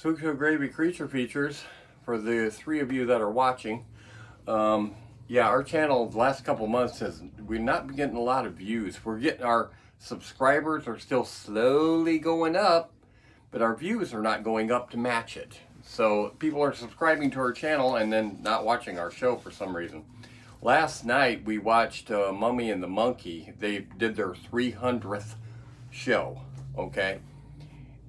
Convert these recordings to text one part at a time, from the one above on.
SpookShow Gravy Creature Features for the three of you that are watching. Yeah, our channel the last couple months we're not been getting a lot of views. We're getting our subscribers are still slowly going up, but our views are not going up to match it. So people are subscribing to our channel and then not watching our show for some reason. Last night we watched Mummy and the Monkey. They did their 300th show, okay?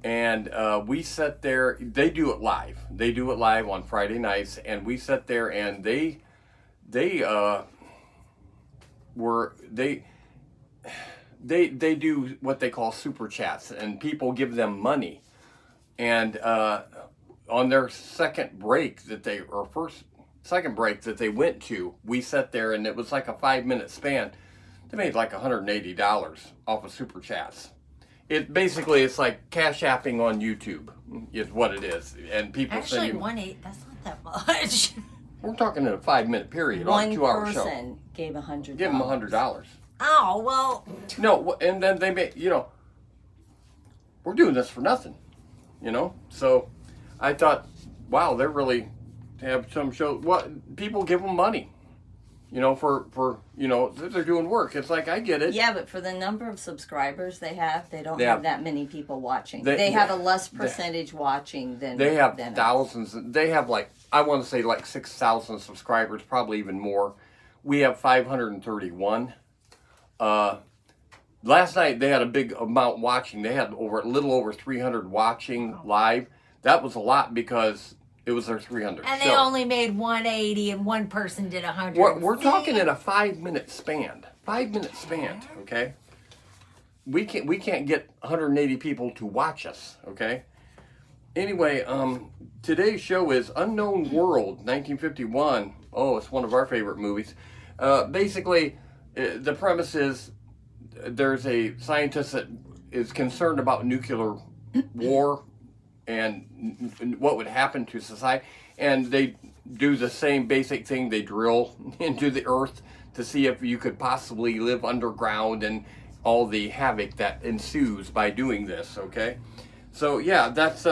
And we sat there, they do it live. They do it live on Friday nights, and we sat there and they do what they call super chats, and people give them money. And on their second break that they went to, we sat there and it was like a 5-minute span. They made like $180 off of super chats. It's like cash apping on YouTube is what it is. And people actually, 1.8, that's not that much. We're talking in a 5-minute period on a 2-hour show. One person gave $100. Give them $100. Oh, well. No, and then they made, we're doing this for nothing, So I thought, wow, they're really have some show. What people give them money, for they're doing work. It's like, I get it. Yeah, but for the number of subscribers they don't have that many people watching. They have a less percentage watching than they have than thousands. They have I want to say 6,000 subscribers, probably even more. We have 531. Last night they had a big amount watching. They had a little over 300 watching live. That was a lot because it was their 300th and show. they only made 180 and one person did 100. We're talking in a 5-minute span. 5-minute span, okay? We can't get 180 people to watch us, okay? Anyway, today's show is Unknown World, 1951. Oh, it's one of our favorite movies. Basically, the premise is there's a scientist that is concerned about nuclear war and what would happen to society, and they do the same basic thing. They drill into the earth to see if you could possibly live underground and all the havoc that ensues by doing this, okay? So yeah, that's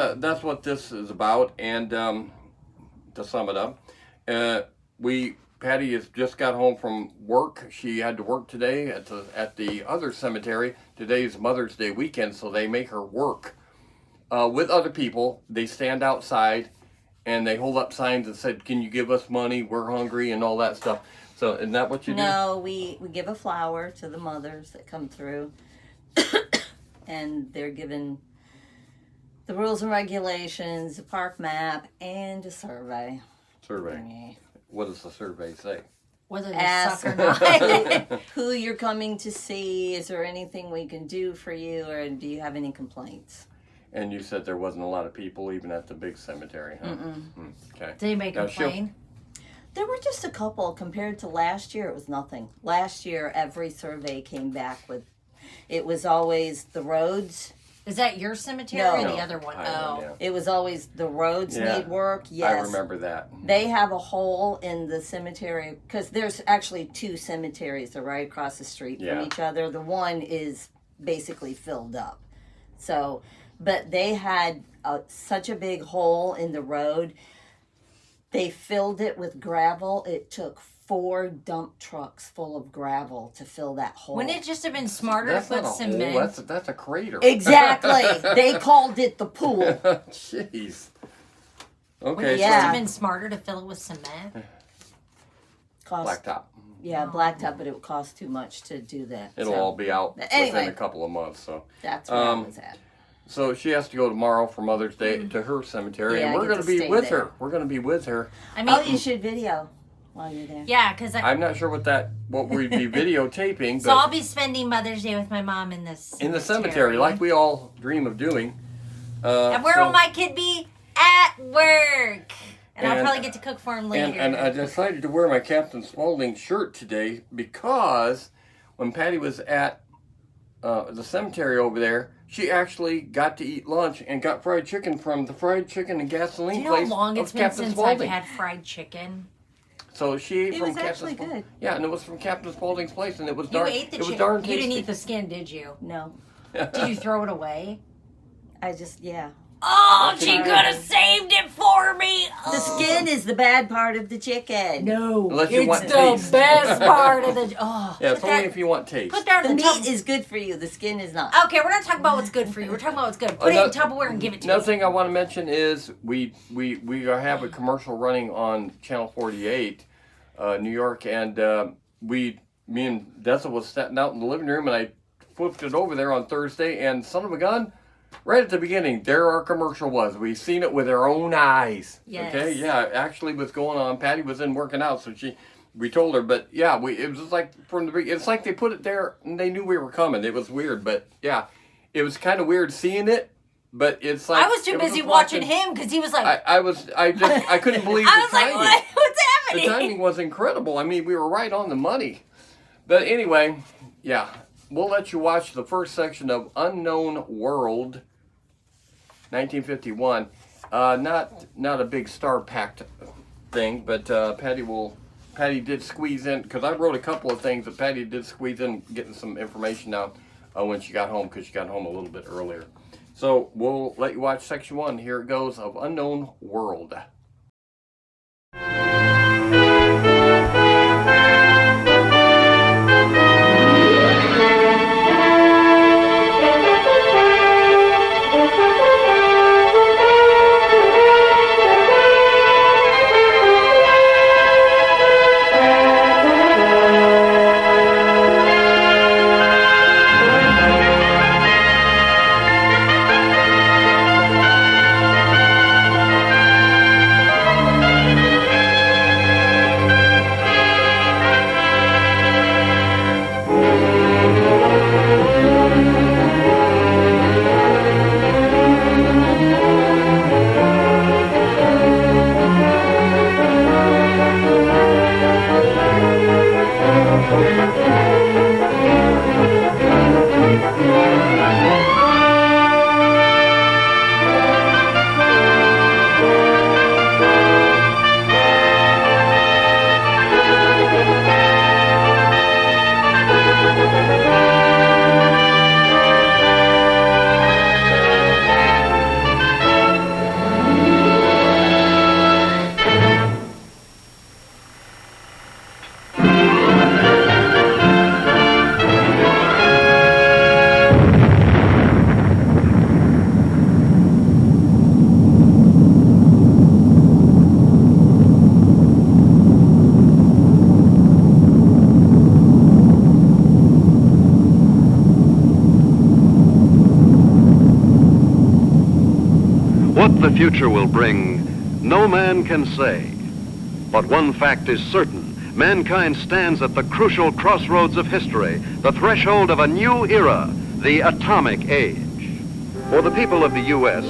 what this is about. And to sum it up, Patty has just got home from work. She had to work today at the other cemetery. Today's Mother's Day weekend, so they make her work with other people. They stand outside and they hold up signs that said, "Can you give us money? We're hungry," and all that stuff. So isn't that what you do? No, we give a flower to the mothers that come through, and they're given the rules and regulations, a park map, and a survey. Survey. What does the survey say? Whether they Ask suck or not. who you're coming to see. Is there anything we can do for you, or do you have any complaints? And you said there wasn't a lot of people even at the big cemetery, huh? Okay. Did anybody complain? There were just a couple. Compared to last year, it was nothing. Last year, every survey came back with, it was always the roads. Is that your cemetery or the other one? Yeah. It was always the roads need work. Yes. I remember that. They have a hole in the cemetery, because there's actually 2 cemeteries. They're right across the street from each other. The one is basically filled up. So, but they had such a big hole in the road. They filled it with gravel. It took 4 dump trucks full of gravel to fill that hole. Wouldn't it just have been smarter to put cement? Hole. That's a crater. Exactly. They called it the pool. Jeez. Okay. Wouldn't it just have been smarter to fill it with cement? Blacktop. Yeah, blacktop, but it would cost too much to do that. It'll all be out within a couple of months. So that's where I was at. So she has to go tomorrow for Mother's Day to her cemetery, and we're going to be with her. We're going to be with her. I mean, you should video while you're there. Yeah, because I'm not sure what we'd be videotaping. So I'll be spending Mother's Day with my mom in the cemetery, like we all dream of doing. And where will my kid be? At work. And I'll probably get to cook for him later. And I decided to wear my Captain Spaulding shirt today because when Patty was at the cemetery over there, she actually got to eat lunch and got fried chicken from the fried chicken and gasoline place. Do you know how long it's been Captain since Spaulding. I've had fried chicken? So she ate It from was Captain actually Spaulding. good. Yeah, and it was from Captain Spaulding's place, and it was You darn. ate the it was chicken. darn You tasty. didn't eat the skin, did you? No. Did you throw it away? I just, Oh, she could have saved it for me. The skin is the bad part of the chicken. No, Unless you want it's taste. the best part of the. Oh, Yeah, it's only if you want taste. Put that The in the meat is good for you. The skin is not. Okay, we're not talking about what's good for you. We're talking about what's good. Put it in Tupperware and give it to Another me. thing I want to mention is we have a commercial running on Channel 48, New York, and me and Dessa was sitting out in the living room, and I flipped it over there on Thursday, and son of a gun, right at the beginning, there our commercial was. We seen it with our own eyes. Yes. Okay, yeah, actually was going on. Patty was in working out, so we told her, but yeah, it was just like from the beginning. It's like they put it there and they knew we were coming. It was weird, but yeah, it was kind of weird seeing it. But it's like I was too busy watching him because he was like. I couldn't believe I the was like, timing. what's The happening? timing was incredible. I mean, we were right on the money. But anyway, yeah, we'll let you watch the first section of Unknown World, 1951. Not a big star-packed thing, but Patty did squeeze in, because I wrote a couple of things that Patty did squeeze in, getting some information out when she got home, because she got home a little bit earlier. So we'll let you watch section 1. Here it goes of Unknown World. What the future will bring, no man can say. But one fact is certain. Mankind stands at the crucial crossroads of history, the threshold of a new era, the atomic age. For the people of the U.S.,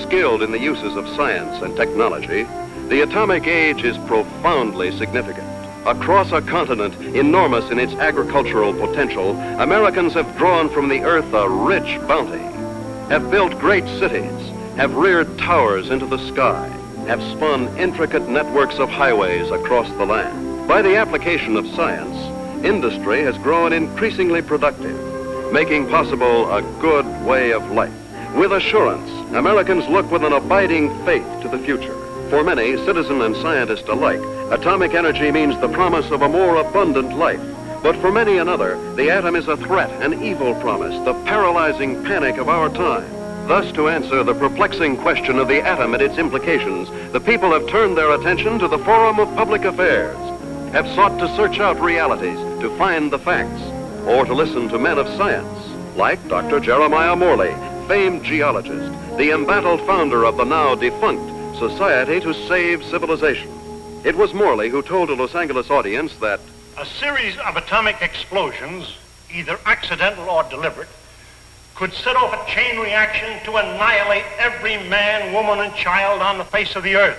skilled in the uses of science and technology, the atomic age is profoundly significant. Across a continent enormous in its agricultural potential, Americans have drawn from the earth a rich bounty, have built great cities, have reared towers into the sky, have spun intricate networks of highways across the land. By the application of science, industry has grown increasingly productive, making possible a good way of life. With assurance, Americans look with an abiding faith to the future. For many, citizen and scientist alike, atomic energy means the promise of a more abundant life. But for many another, the atom is a threat, an evil promise, the paralyzing panic of our time. Thus, to answer the perplexing question of the atom and its implications, the people have turned their attention to the forum of public affairs, have sought to search out realities, to find the facts, or to listen to men of science, like Dr. Jeremiah Morley, famed geologist, the embattled founder of the now defunct Society to Save Civilization. It was Morley who told a Los Angeles audience that a series of atomic explosions, either accidental or deliberate, could set off a chain reaction to annihilate every man, woman, and child on the face of the earth.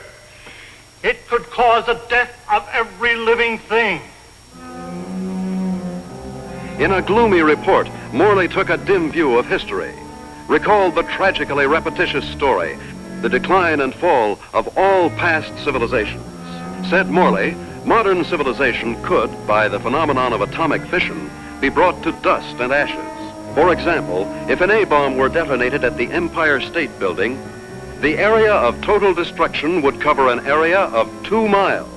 It could cause the death of every living thing. In a gloomy report, Morley took a dim view of history, recalled the tragically repetitious story, the decline and fall of all past civilizations. Said Morley, modern civilization could, by the phenomenon of atomic fission, be brought to dust and ashes. For example, if an A-bomb were detonated at the Empire State Building, the area of total destruction would cover an area of 2 miles.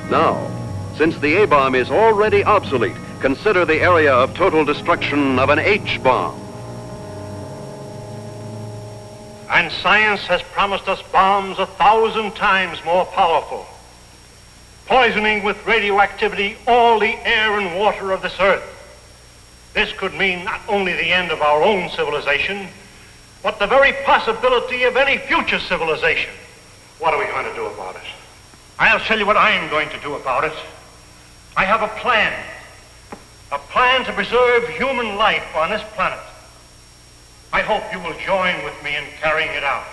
Now, since the A-bomb is already obsolete, consider the area of total destruction of an H-bomb. And science has promised us bombs 1,000 times more powerful, poisoning with radioactivity all the air and water of this earth. This could mean not only the end of our own civilization, but the very possibility of any future civilization. What are we going to do about it? I'll tell you what I am going to do about it. I have a plan to preserve human life on this planet. I hope you will join with me in carrying it out.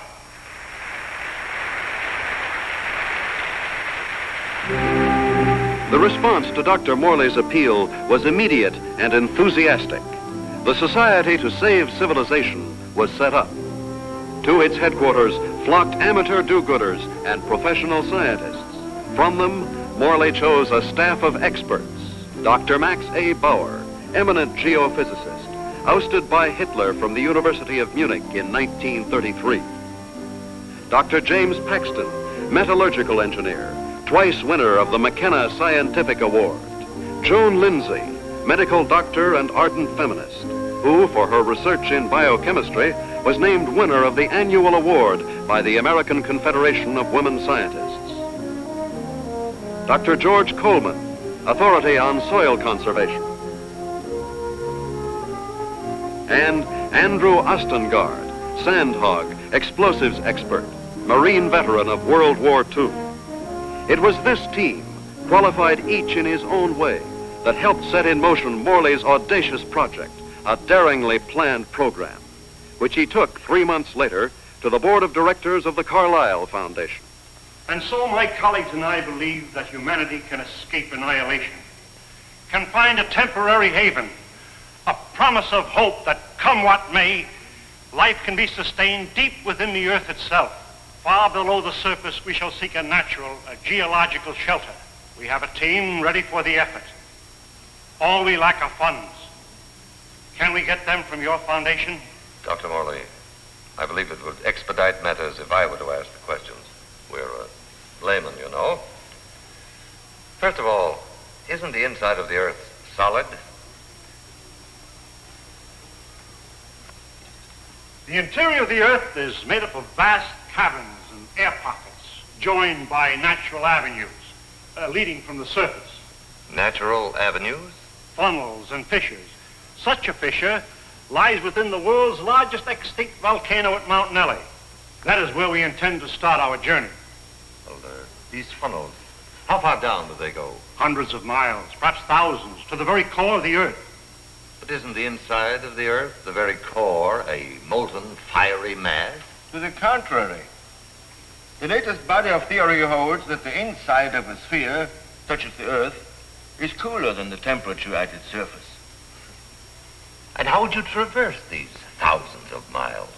The response to Dr. Morley's appeal was immediate and enthusiastic. The Society to Save Civilization was set up. To its headquarters flocked amateur do-gooders and professional scientists. From them, Morley chose a staff of experts. Dr. Max A. Bauer, eminent geophysicist, ousted by Hitler from the University of Munich in 1933. Dr. James Paxton, metallurgical engineer, twice winner of the McKenna Scientific Award. Joan Lindsay, medical doctor and ardent feminist, who, for her research in biochemistry, was named winner of the annual award by the American Confederation of Women Scientists. Dr. George Coleman, authority on soil conservation. And Andrew Ostengard, sandhog, explosives expert, Marine veteran of World War II. It was this team, qualified each in his own way, that helped set in motion Morley's audacious project, a daringly planned program, which he took 3 months later to the board of directors of the Carlyle Foundation. And so my colleagues and I believe that humanity can escape annihilation, can find a temporary haven, a promise of hope that, come what may, life can be sustained deep within the earth itself. Far below the surface, we shall seek a natural, a geological shelter. We have a team ready for the effort. All we lack are funds. Can we get them from your foundation? Dr. Morley, I believe it would expedite matters if I were to ask the questions. We're laymen, you know. First of all, isn't the inside of the earth solid? The interior of the earth is made up of vast caverns and air pockets, joined by natural avenues leading from the surface. Natural avenues? Funnels and fissures. Such a fissure lies within the world's largest extinct volcano at Mount Nelly. That is where we intend to start our journey. Well, these funnels, how far down do they go? Hundreds of miles, perhaps thousands, to the very core of the earth. But isn't the inside of the earth, the very core, a molten, fiery mass? To the contrary. The latest body of theory holds that the inside of a sphere, such as the earth, is cooler than the temperature at its surface. And how would you traverse these thousands of miles?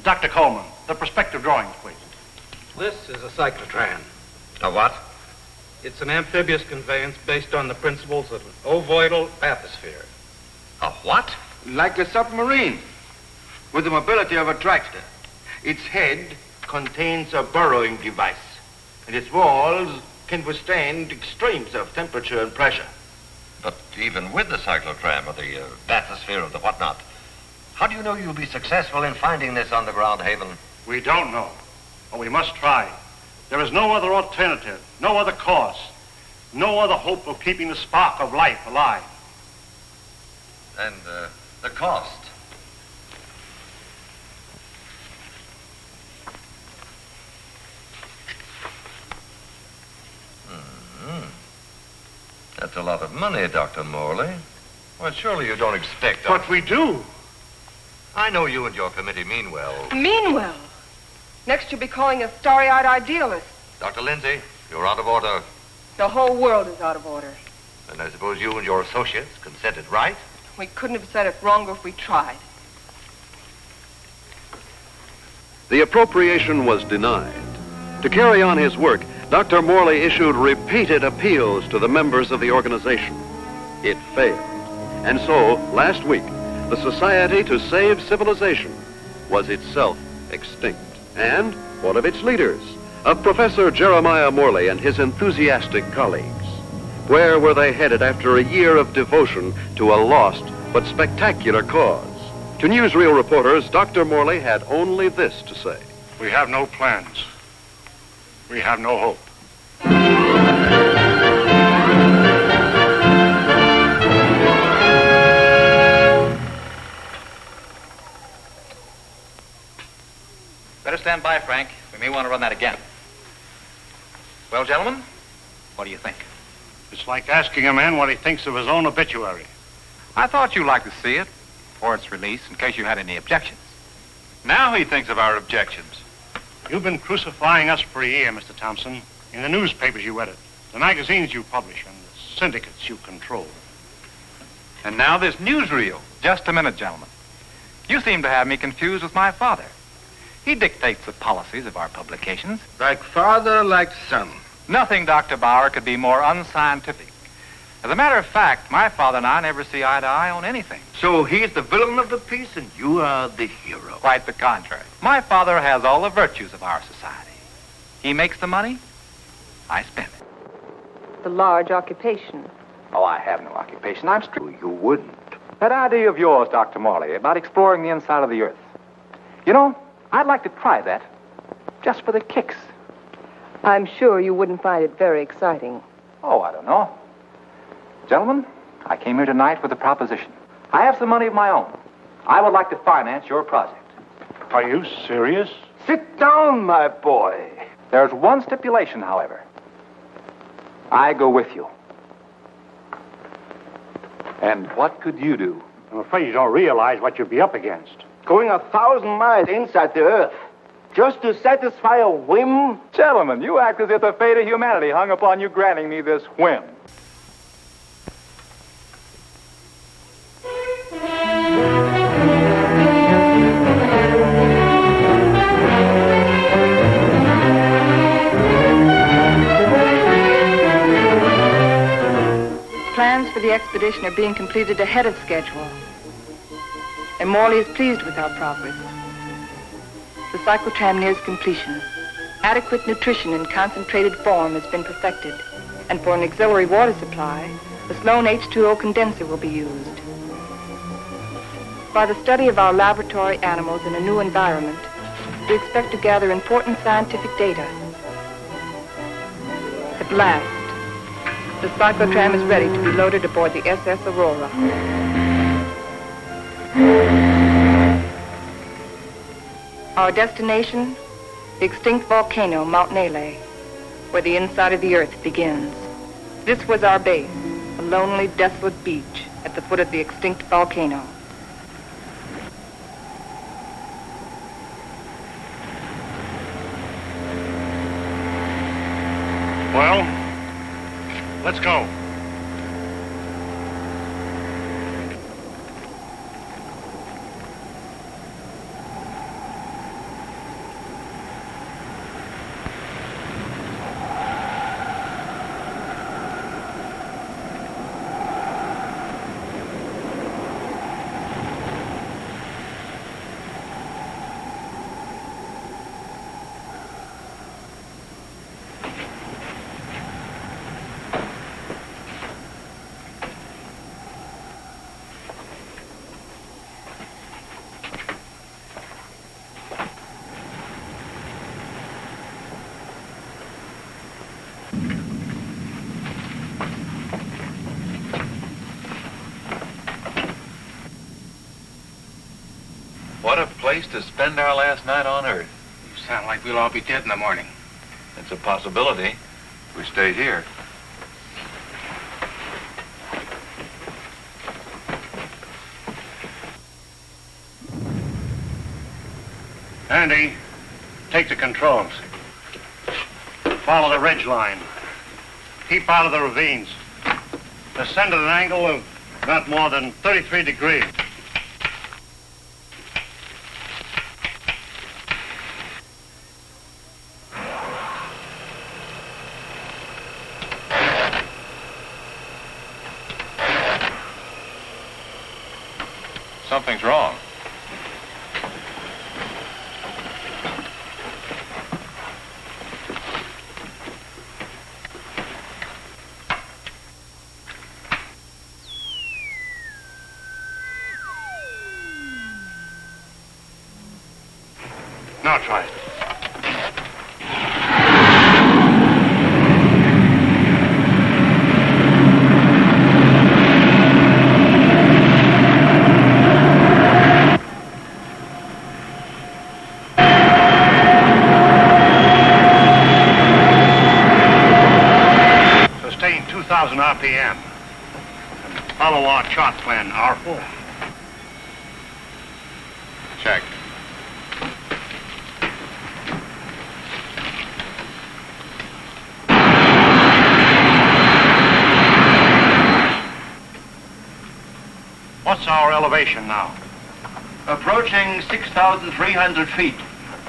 Dr. Coleman, the perspective drawings, please. This is a cyclotron. A what? It's an amphibious conveyance based on the principles of an ovoidal bathysphere. A what? Like a submarine, with the mobility of a tractor. Its head contains a burrowing device, and its walls can withstand extremes of temperature and pressure. But even with the cyclotram or the bathysphere or the whatnot, how do you know you'll be successful in finding this underground haven? We don't know, but we must try. There is no other alternative, no other course, no other hope of keeping the spark of life alive. And the cost? That's a lot of money, Dr. Morley. Well, surely you don't expect... But we do. I know you and your committee mean well. Mean well? Next you'll be calling us starry-eyed idealists. Dr. Lindsay, you're out of order. The whole world is out of order. And I suppose you and your associates consented, right? We couldn't have said it wronger if we tried. The appropriation was denied. To carry on his work, Dr. Morley issued repeated appeals to the members of the organization. It failed. And so, last week, the Society to Save Civilization was itself extinct. And what of its leaders? Of Professor Jeremiah Morley and his enthusiastic colleagues? Where were they headed after a year of devotion to a lost but spectacular cause? To newsreel reporters, Dr. Morley had only this to say. We have no plans. We have no hope. Better stand by, Frank. We may want to run that again. Well, gentlemen, what do you think? It's like asking a man what he thinks of his own obituary. I thought you'd like to see it before its release in case you had any objections. Now he thinks of our objections. You've been crucifying us for a year, Mr. Thompson, in the newspapers you edit, the magazines you publish, and the syndicates you control. And now this newsreel. Just a minute, gentlemen. You seem to have me confused with my father. He dictates the policies of our publications. Like father, like son. Nothing, Dr. Bauer, could be more unscientific. As a matter of fact, my father and I never see eye to eye on anything. So he's the villain of the piece and you are the hero. Quite the contrary. My father has all the virtues of our society. He makes the money, I spend it. The large occupation. Oh, I have no occupation. I'm strict. You wouldn't. That idea of yours, Dr. Morley, about exploring the inside of the Earth. You know, I'd like to try that, just for the kicks. I'm sure you wouldn't find it very exciting. Oh, I don't know. Gentlemen, I came here tonight with a proposition. I have some money of my own. I would like to finance your project. Are you serious? Sit down, my boy. There's one stipulation, however. I go with you. And what could you do? I'm afraid you don't realize what you'd be up against. Going 1,000 miles inside the Earth just to satisfy a whim? Gentlemen, you act as if the fate of humanity hung upon you granting me this whim. Plans for the expedition are being completed ahead of schedule. And Morley is pleased with our progress. The cyclotram nears completion. Adequate nutrition in concentrated form has been perfected. And for an auxiliary water supply, the Sloan H2O condenser will be used. By the study of our laboratory animals in a new environment, we expect to gather important scientific data. At last, the cyclotram is ready to be loaded aboard the SS Aurora. Our destination, the extinct volcano, Mount Nele, where the inside of the Earth begins. This was our base, a lonely, desolate beach at the foot of the extinct volcano. Well, let's go. What a place to spend our last night on Earth. You sound like we'll all be dead in the morning. It's a possibility if we stay here. Andy, take the controls. Follow the ridge line. Keep out of the ravines. Descend at an angle of not more than 33 degrees. Something's wrong. Now try it. Sustain 2,000 RPM. And follow our chart plan, R4. Check. What's our elevation now? Approaching 6,300 feet.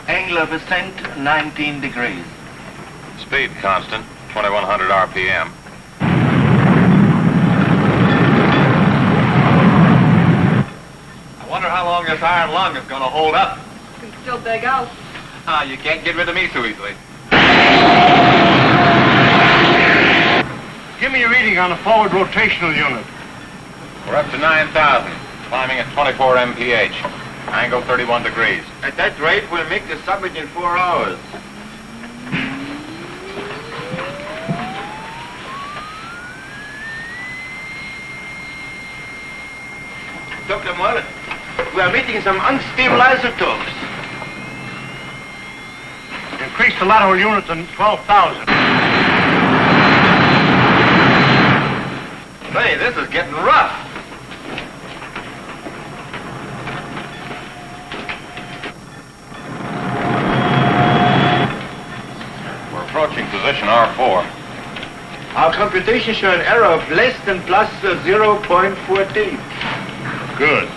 Angle of ascent, 19 degrees. Speed constant, 2,100 RPM. I wonder how long this iron lung is going to hold up. You can still beg out. Ah, you can't get rid of me so easily. Give me a reading on the forward rotational unit. We're up to 9,000, climbing at 24 mph. Angle 31 degrees. At that rate, we'll make the summit in 4 hours. Dr. Mullen, we are meeting some unstable isotopes. Increase the lateral unit to 12,000. Say, this is getting rough. We're approaching position R4. Our computations show an error of less than plus 0.14. Good.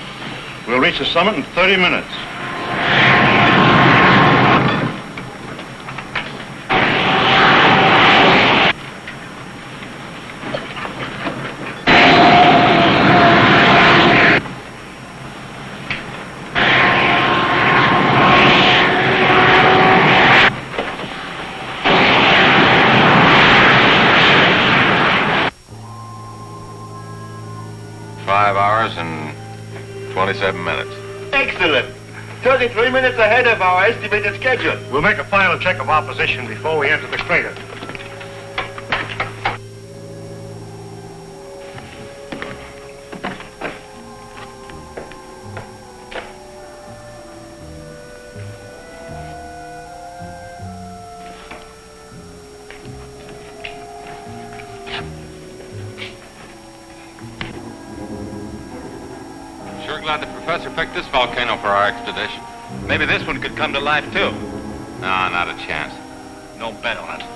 We'll reach the summit in 30 minutes. And 27 minutes. Excellent. 33 minutes ahead of our estimated schedule. We'll make a final check of our position before we enter the crater. Sure glad the professor picked this volcano for our expedition. Maybe this one could come to life, too. No, not a chance. No bet on it.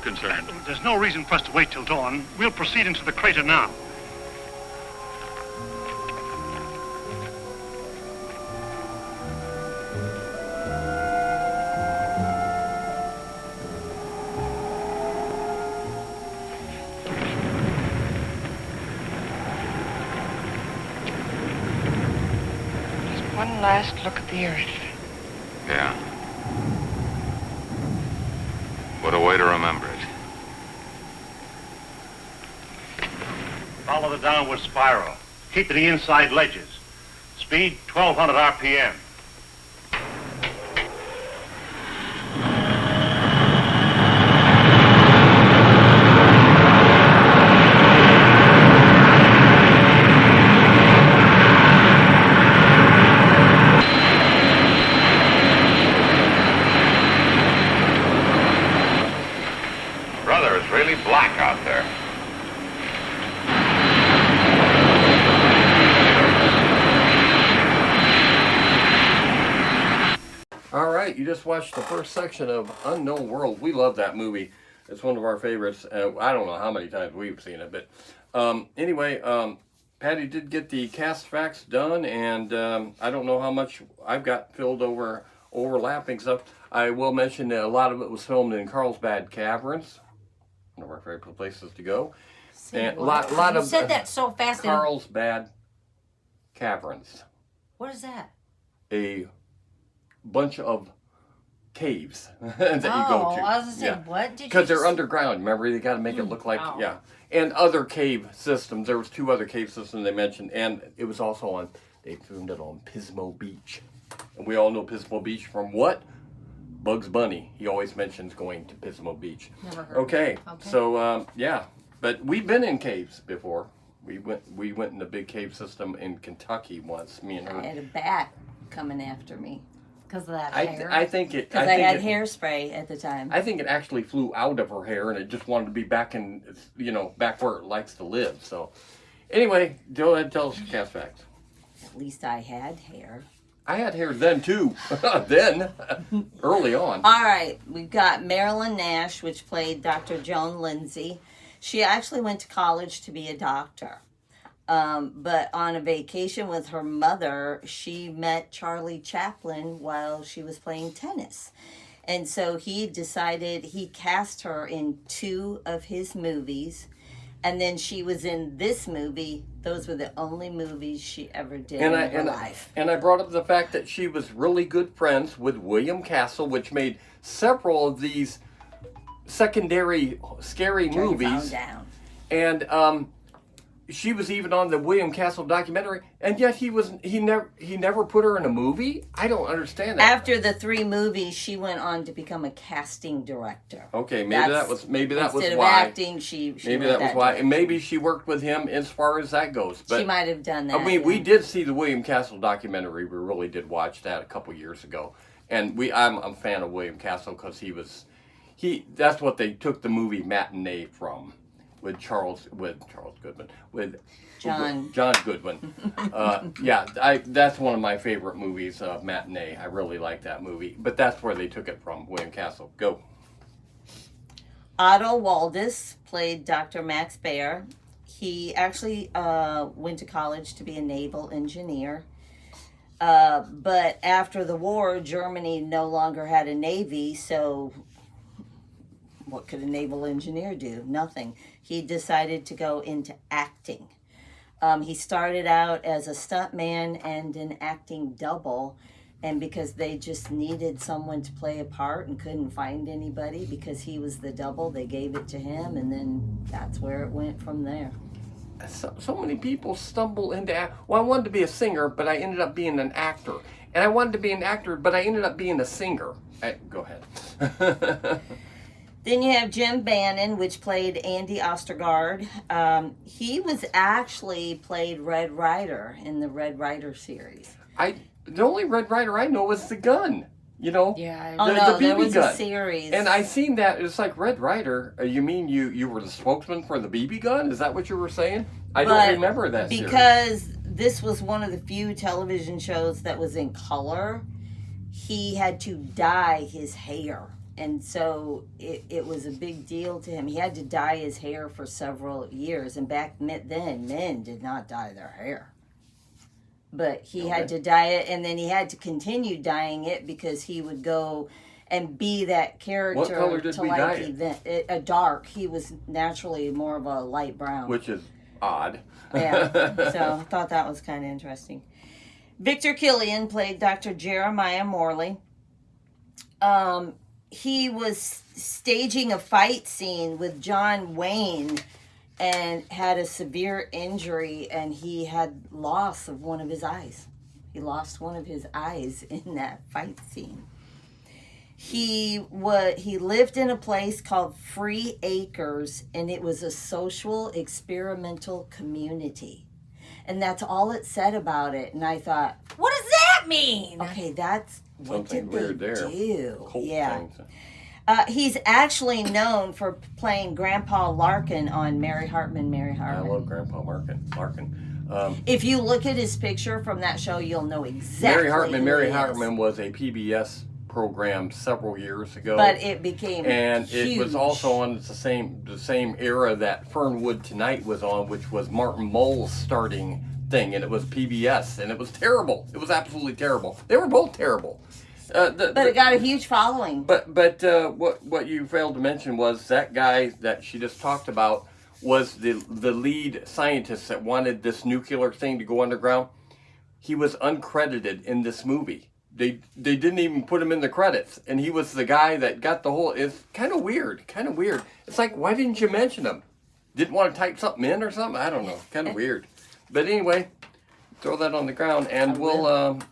Concerned. There's no reason for us to wait till dawn. We'll proceed into the crater now. Just one last look at the earth. Yeah. What a way to remember it. Follow the downward spiral. Keep to the inside ledges. Speed 1,200 RPM. Brother, it's really black out there. All right, you just watched the first section of Unknown World. We love that movie. It's one of our favorites. I don't know how many times we've seen it, but anyway, Patty did get the cast facts done, and I don't know how much I've got filled overlapping stuff. I will mention that a lot of it was filmed in Carlsbad Caverns, one of our favorite places to go. And a lot you of said that so fast. Carlsbad Caverns. What is that? A bunch of caves that you go to. I was going to say, what did you Because they're underground. Remember, they got to make it look like, yeah. And other cave systems. There was 2 other cave systems they mentioned. And it was also on, they filmed it on Pismo Beach. And we all know Pismo Beach from what? Bugs Bunny. He always mentions going to Pismo Beach. Never heard. Okay. So, yeah. But we've been in caves before. We went in the big cave system in Kentucky once, me and her. I had a bat coming after me. Because of that hair? I think it... Because I had hairspray at the time. I think it actually flew out of her hair and it just wanted to be back in, back where it likes to live. So, anyway, go ahead and tell us your cast facts. At least I had hair. I had hair then, too. Early on. All right, we've got Marilyn Nash, which played Dr. Joan Lindsay. She actually went to college to be a doctor. But on a vacation with her mother, she met Charlie Chaplin while she was playing tennis. And so he cast her in 2 of his movies. And then she was in this movie. Those were the only movies she ever did in her life. And I brought up the fact that she was really good friends with William Castle, which made several of these secondary scary movies. And she was even on the William Castle documentary, and yet he never put her in a movie. I don't understand that. After the 3 movies, she went on to become a casting director. Okay, maybe that was why. Instead of acting, she maybe that was why, and maybe she worked with him as far as that goes. But she might have done that. I mean, we did see the William Castle documentary. We really did watch that a couple years ago, and I'm a fan of William Castle because that's what they took the movie Matinee from. With Charles Goodman, with John Goodwin. That's one of my favorite movies, Matinee. I really like that movie, but that's where they took it from, William Castle. Go. Otto Waldis played Dr. Max Baer. He actually went to college to be a naval engineer. But after the war, Germany no longer had a navy, so what could a naval engineer do? Nothing. He decided to go into acting. He started out as a stuntman and an acting double, and because they just needed someone to play a part and couldn't find anybody because he was the double, they gave it to him, and then that's where it went from there. So many people stumble into I wanted to be a singer, but I ended up being an actor. And I wanted to be an actor, but I ended up being a singer. Go ahead. Then you have Jim Bannon, which played Andy Ostergaard. He was actually played Red Ryder in the Red Ryder series. The only Red Ryder I know is the gun. Yeah. The BB there was gun. A series. And I seen that. It's like Red Ryder. You mean you were the spokesman for the BB gun? Is that what you were saying? I don't remember that series. Because this was one of the few television shows that was in color, he had to dye his hair. And so it was a big deal to him. He had to dye his hair for several years. And back then, men did not dye their hair. But he had to dye it, and then he had to continue dyeing it because he would go and be that character. What color did we dye it? A dark. He was naturally more of a light brown. Which is odd. Yeah, so I thought that was kind of interesting. Victor Killian played Dr. Jeremiah Morley. He was staging a fight scene with John Wayne and had a severe injury, and he had loss of one of his eyes. He lost one of his eyes in that fight scene. He lived in a place called Free Acres, and it was a social experimental community. And that's all it said about it. And I thought, what does that mean? Okay, that's what something did weird they there. do? Cult yeah. things. He's actually known for playing Grandpa Larkin on Mary Hartman, Mary Hartman. I love Grandpa Larkin. If you look at his picture from that show, you'll know exactly Mary who he is. Hartman was a PBS program several years ago. But it became and huge. It was also on the same era that Fernwood Tonight was on, which was Martin Mull's starting thing, and it was PBS, and it was terrible. It was absolutely terrible. They were both terrible. But it got a huge following. But what you failed to mention was that guy that she just talked about was the lead scientist that wanted this nuclear thing to go underground. He was uncredited in this movie. They didn't even put him in the credits, and he was the guy that got the whole. It's kind of weird. It's like, why didn't you mention him? Didn't want to type something in or something? I don't know. Kind of weird. But anyway, throw that on the ground, and we'll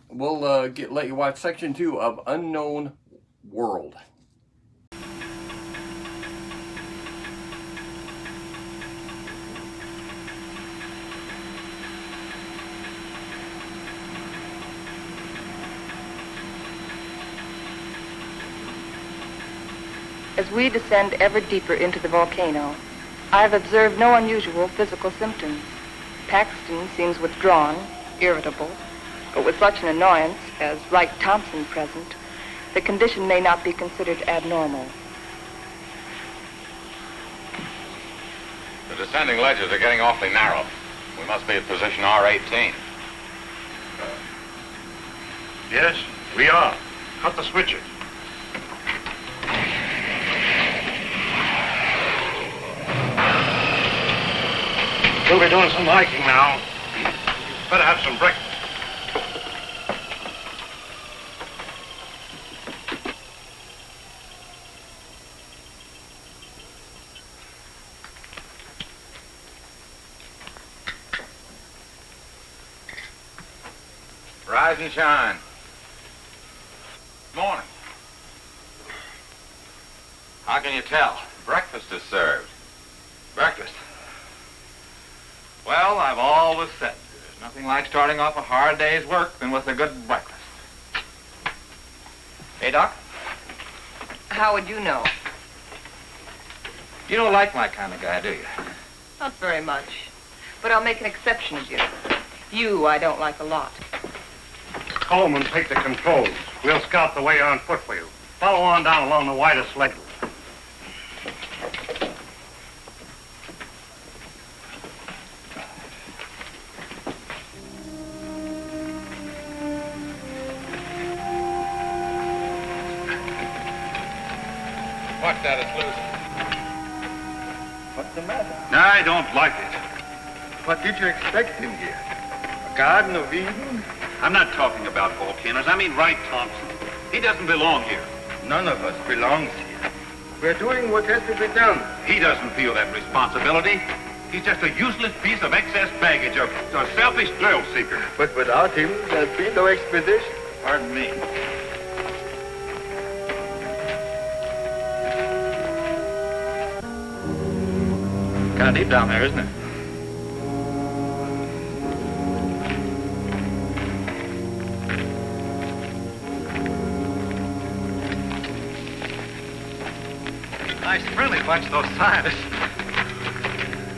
let you watch section 2 of Unknown World. As we descend ever deeper into the volcano, I have observed no unusual physical symptoms. Paxton seems withdrawn, irritable, but with such an annoyance as Wright Thompson present, the condition may not be considered abnormal. The descending ledges are getting awfully narrow. We must be at position R18. Yes, we are. Cut the switches. We'll be doing some hiking now. Better have some breakfast. Rise and shine. Morning. How can you tell? Breakfast is served. Breakfast? Well, I've always said there's nothing like starting off a hard day's work than with a good breakfast. Hey, Doc? How would you know? You don't like my kind of guy, do you? Not very much. But I'll make an exception of you. You I don't like a lot. Coleman, take the controls. We'll scout the way on foot for you. Follow on down along the widest leg. Watch that, it's loose. What's the matter? I don't like it. What did you expect in here? A Garden of Eden? I'm not talking about volcanoes. I mean Wright Thompson. He doesn't belong here. None of us belongs here. We're doing what has to be done. He doesn't feel that responsibility. He's just a useless piece of excess baggage, a selfish thrill seeker. But without him, there'd be no expedition. Pardon me. Kind of deep down there, isn't it? Nice friendly bunch, those scientists.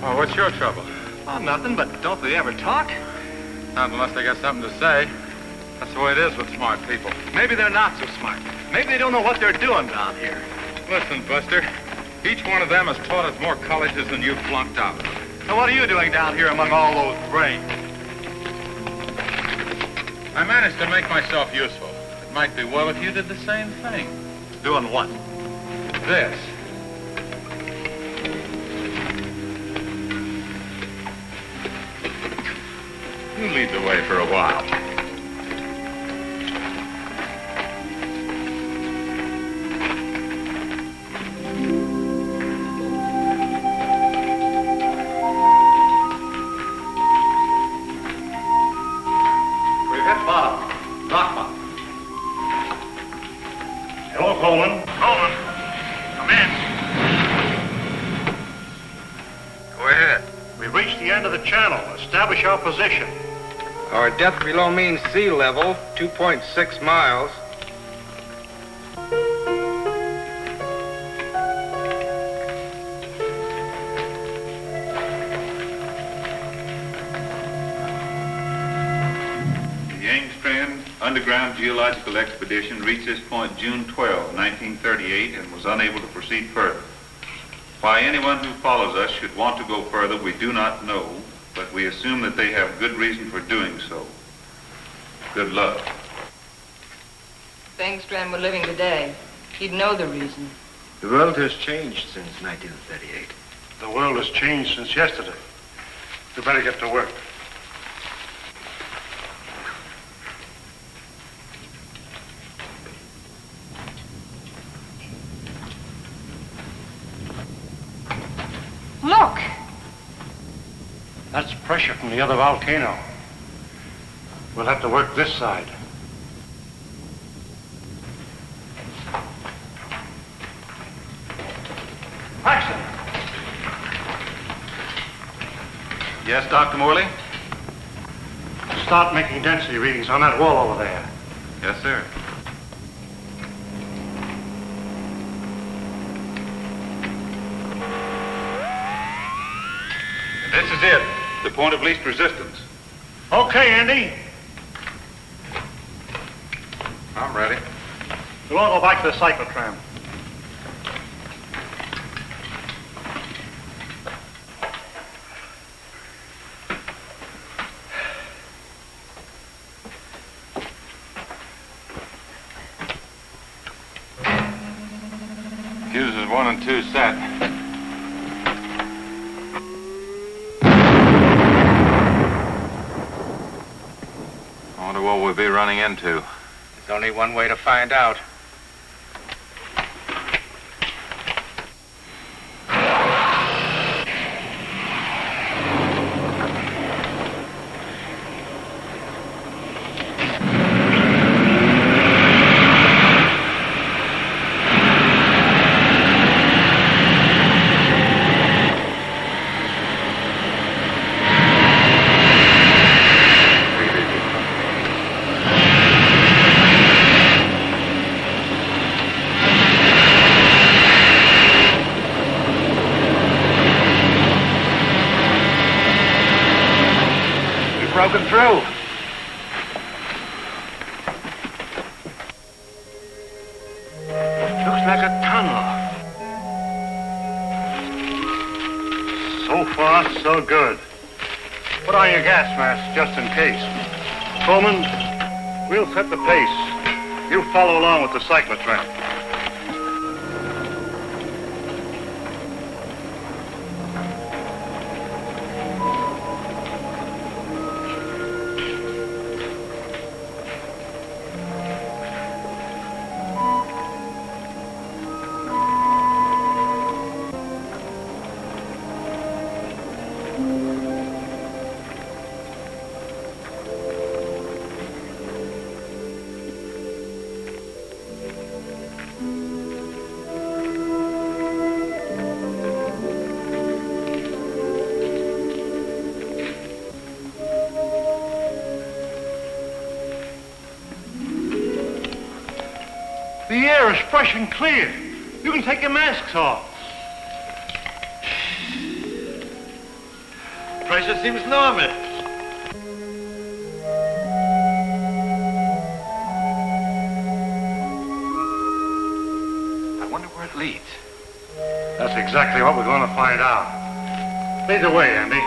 Oh, what's your trouble? Oh, nothing, but don't they ever talk? Not unless they got something to say. That's the way it is with smart people. Maybe they're not so smart. Maybe they don't know what they're doing down here. Listen, Buster, each one of them has taught us more colleges than you've flunked out. So what are you doing down here among all those brains? I managed to make myself useful. It might be well if you did the same thing. Doing what? This. You lead the way for a while. We've hit bottom. Rock bottom. Hello, Coleman. Coleman, come in. Go ahead. We've reached the end of the channel. Establish our position. Our depth below mean sea level, 2.6 miles. The Yang strand underground geological expedition reached this point June 12, 1938, and was unable to proceed further. Why anyone who follows us should want to go further, we do not know, but we assume that they have good reason for doing so. Good luck. If Engstrand were living today, he'd know the reason. The world has changed since 1938. The world has changed since yesterday. We better get to work. Look! That's pressure from the other volcano. We'll have to work this side. Paxton! Yes, Dr. Morley? Start making density readings on that wall over there. Yes, sir. This is it, the point of least resistance. Okay, Andy. I'm ready. We'll all go back to the cyclotram. Fuses 1 and 2 set. I wonder what we'll be running into. There's only one way to find out. Broken through. Looks like a tunnel. So far, so good. Put on your gas mask just in case. Coleman, we'll set the pace. You follow along with the cyclotram. The air is fresh and clear. You can take your masks off. Pressure seems normal. I wonder where it leads. That's exactly what we're going to find out. Lead the way, Andy.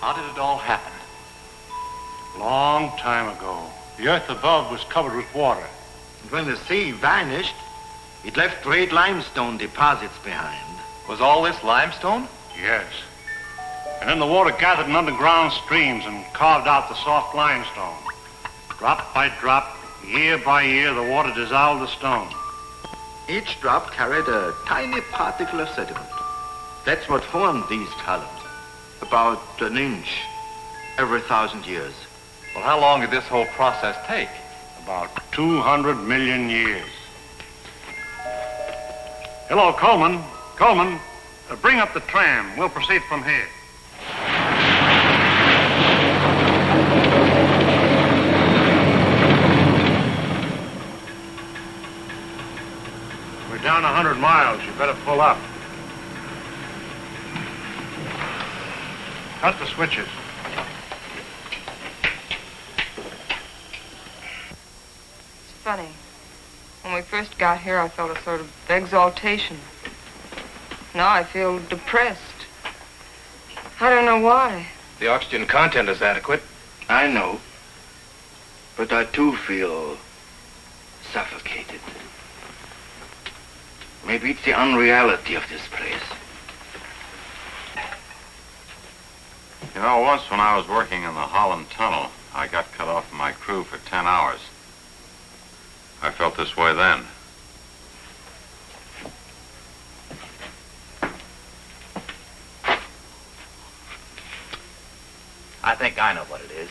How did it all happen? Long time ago, the earth above was covered with water. And when the sea vanished, it left great limestone deposits behind. Was all this limestone? Yes. And then the water gathered in underground streams and carved out the soft limestone. Drop by drop, year by year, the water dissolved the stone. Each drop carried a tiny particle of sediment. That's what formed these columns. About an inch every 1,000 years. Well, how long did this whole process take? About 200 million years. Hello, Coleman. Coleman, bring up the tram. We'll proceed from here. We're down 100 miles. You better pull up. Cut the switches. It's funny. When we first got here, I felt a sort of exaltation. Now I feel depressed. I don't know why. The oxygen content is adequate. I know. But I too feel suffocated. Maybe it's the unreality of this place. You know, once when I was working in the Holland Tunnel, I got cut off from my crew for 10 hours. I felt this way then. I think I know what it is.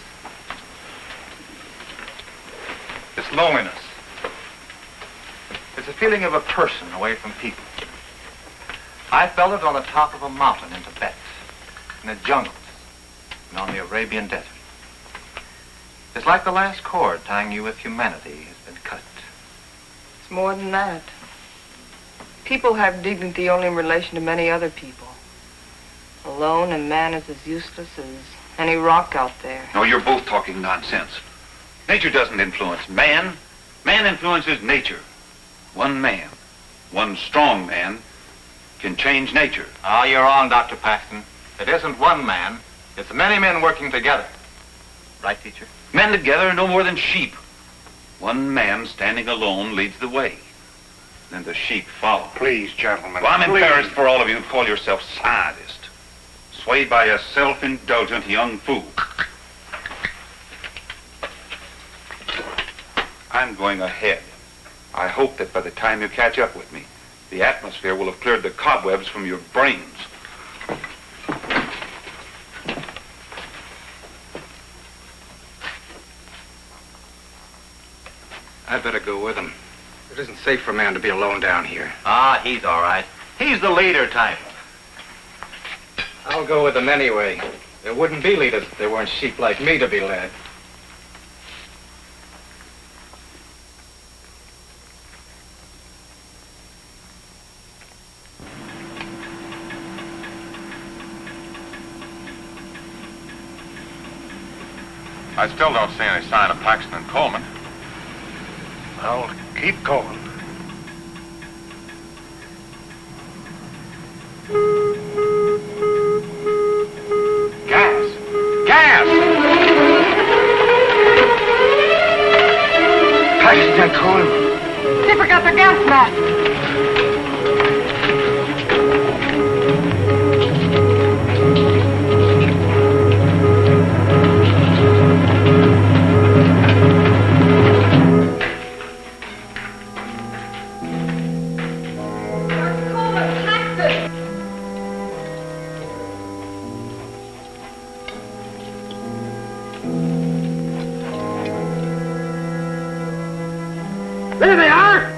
It's loneliness. It's a feeling of a person away from people. I felt it on the top of a mountain in Tibet, in the jungles, and on the Arabian desert. It's like the last cord tying you with humanity has been cut. It's more than that. People have dignity only in relation to many other people. Alone, a man is as useless as any rock out there. No, you're both talking nonsense. Nature doesn't influence man. Man influences nature. One man, one strong man, can change nature. Oh, you're wrong, Dr. Paxton. It isn't one man. It's many men working together. Right, teacher? Men together are no more than sheep. One man standing alone leads the way. Then the sheep follow. Please, gentlemen. Well, I'm please. embarrassed for all of you who call yourselves scientists. Swayed by a self-indulgent young fool. I'm going ahead. I hope that by the time you catch up with me, the atmosphere will have cleared the cobwebs from your brains. I'd better go with him. It isn't safe for a man to be alone down here. Ah, he's all right. He's the leader type. I'll go with them anyway. There wouldn't be leaders if there weren't sheep like me to be led. I still don't see any sign of Paxton and Coleman. Well, keep going. Gas! Gas! Paxton and Coleman. They forgot their gas mask. There they are!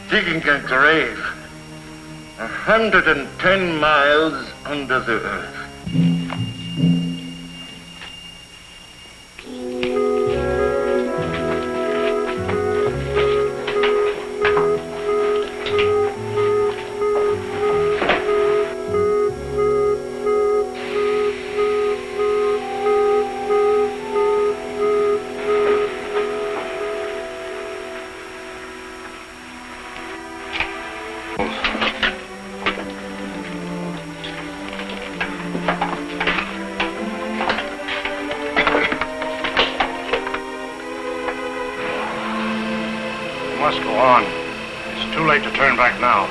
Digging a grave 110 miles under the earth. must go on. It's too late to turn back now.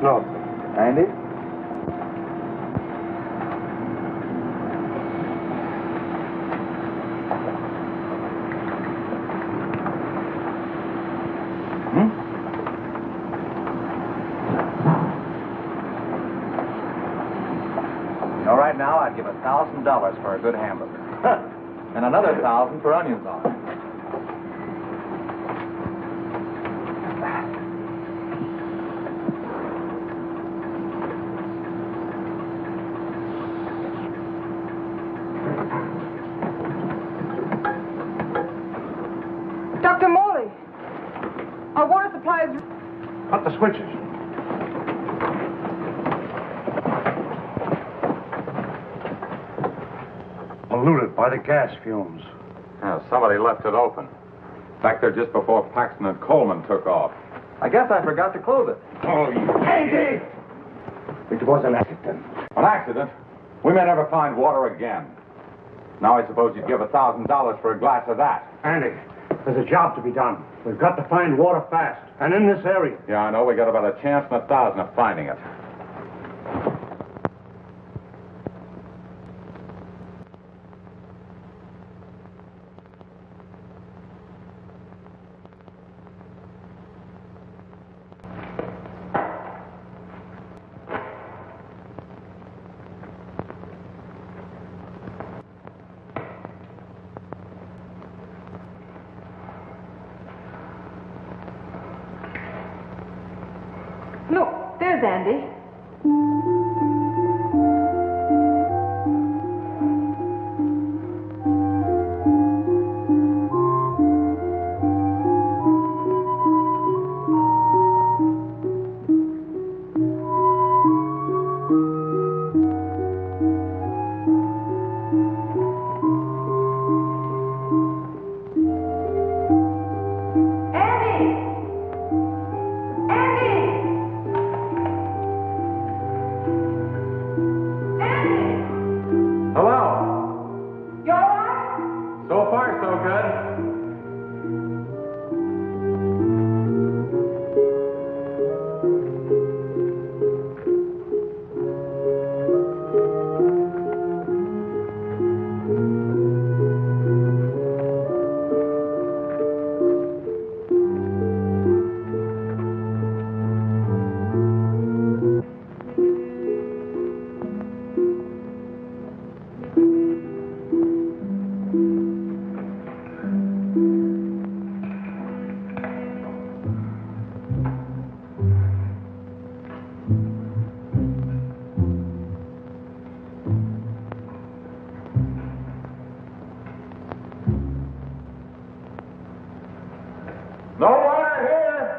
No. Andy? You know, right now I'd give $1,000 for a good hamburger. And another 1,000 for onions on it. Dr. Morley, our water supply is... Cut the switches. Polluted by the gas fumes. Yeah, somebody left it open. Back there just before Paxton and Coleman took off. I guess I forgot to close it. Oh, Andy! It was an accident. An accident? We may never find water again. Now I suppose you'd give $1,000 for a glass of that. Andy, there's a job to be done. We've got to find water fast, and in this area. Yeah, I know. We got about a chance in 1,000 of finding it. Look, there's Andy. No water here!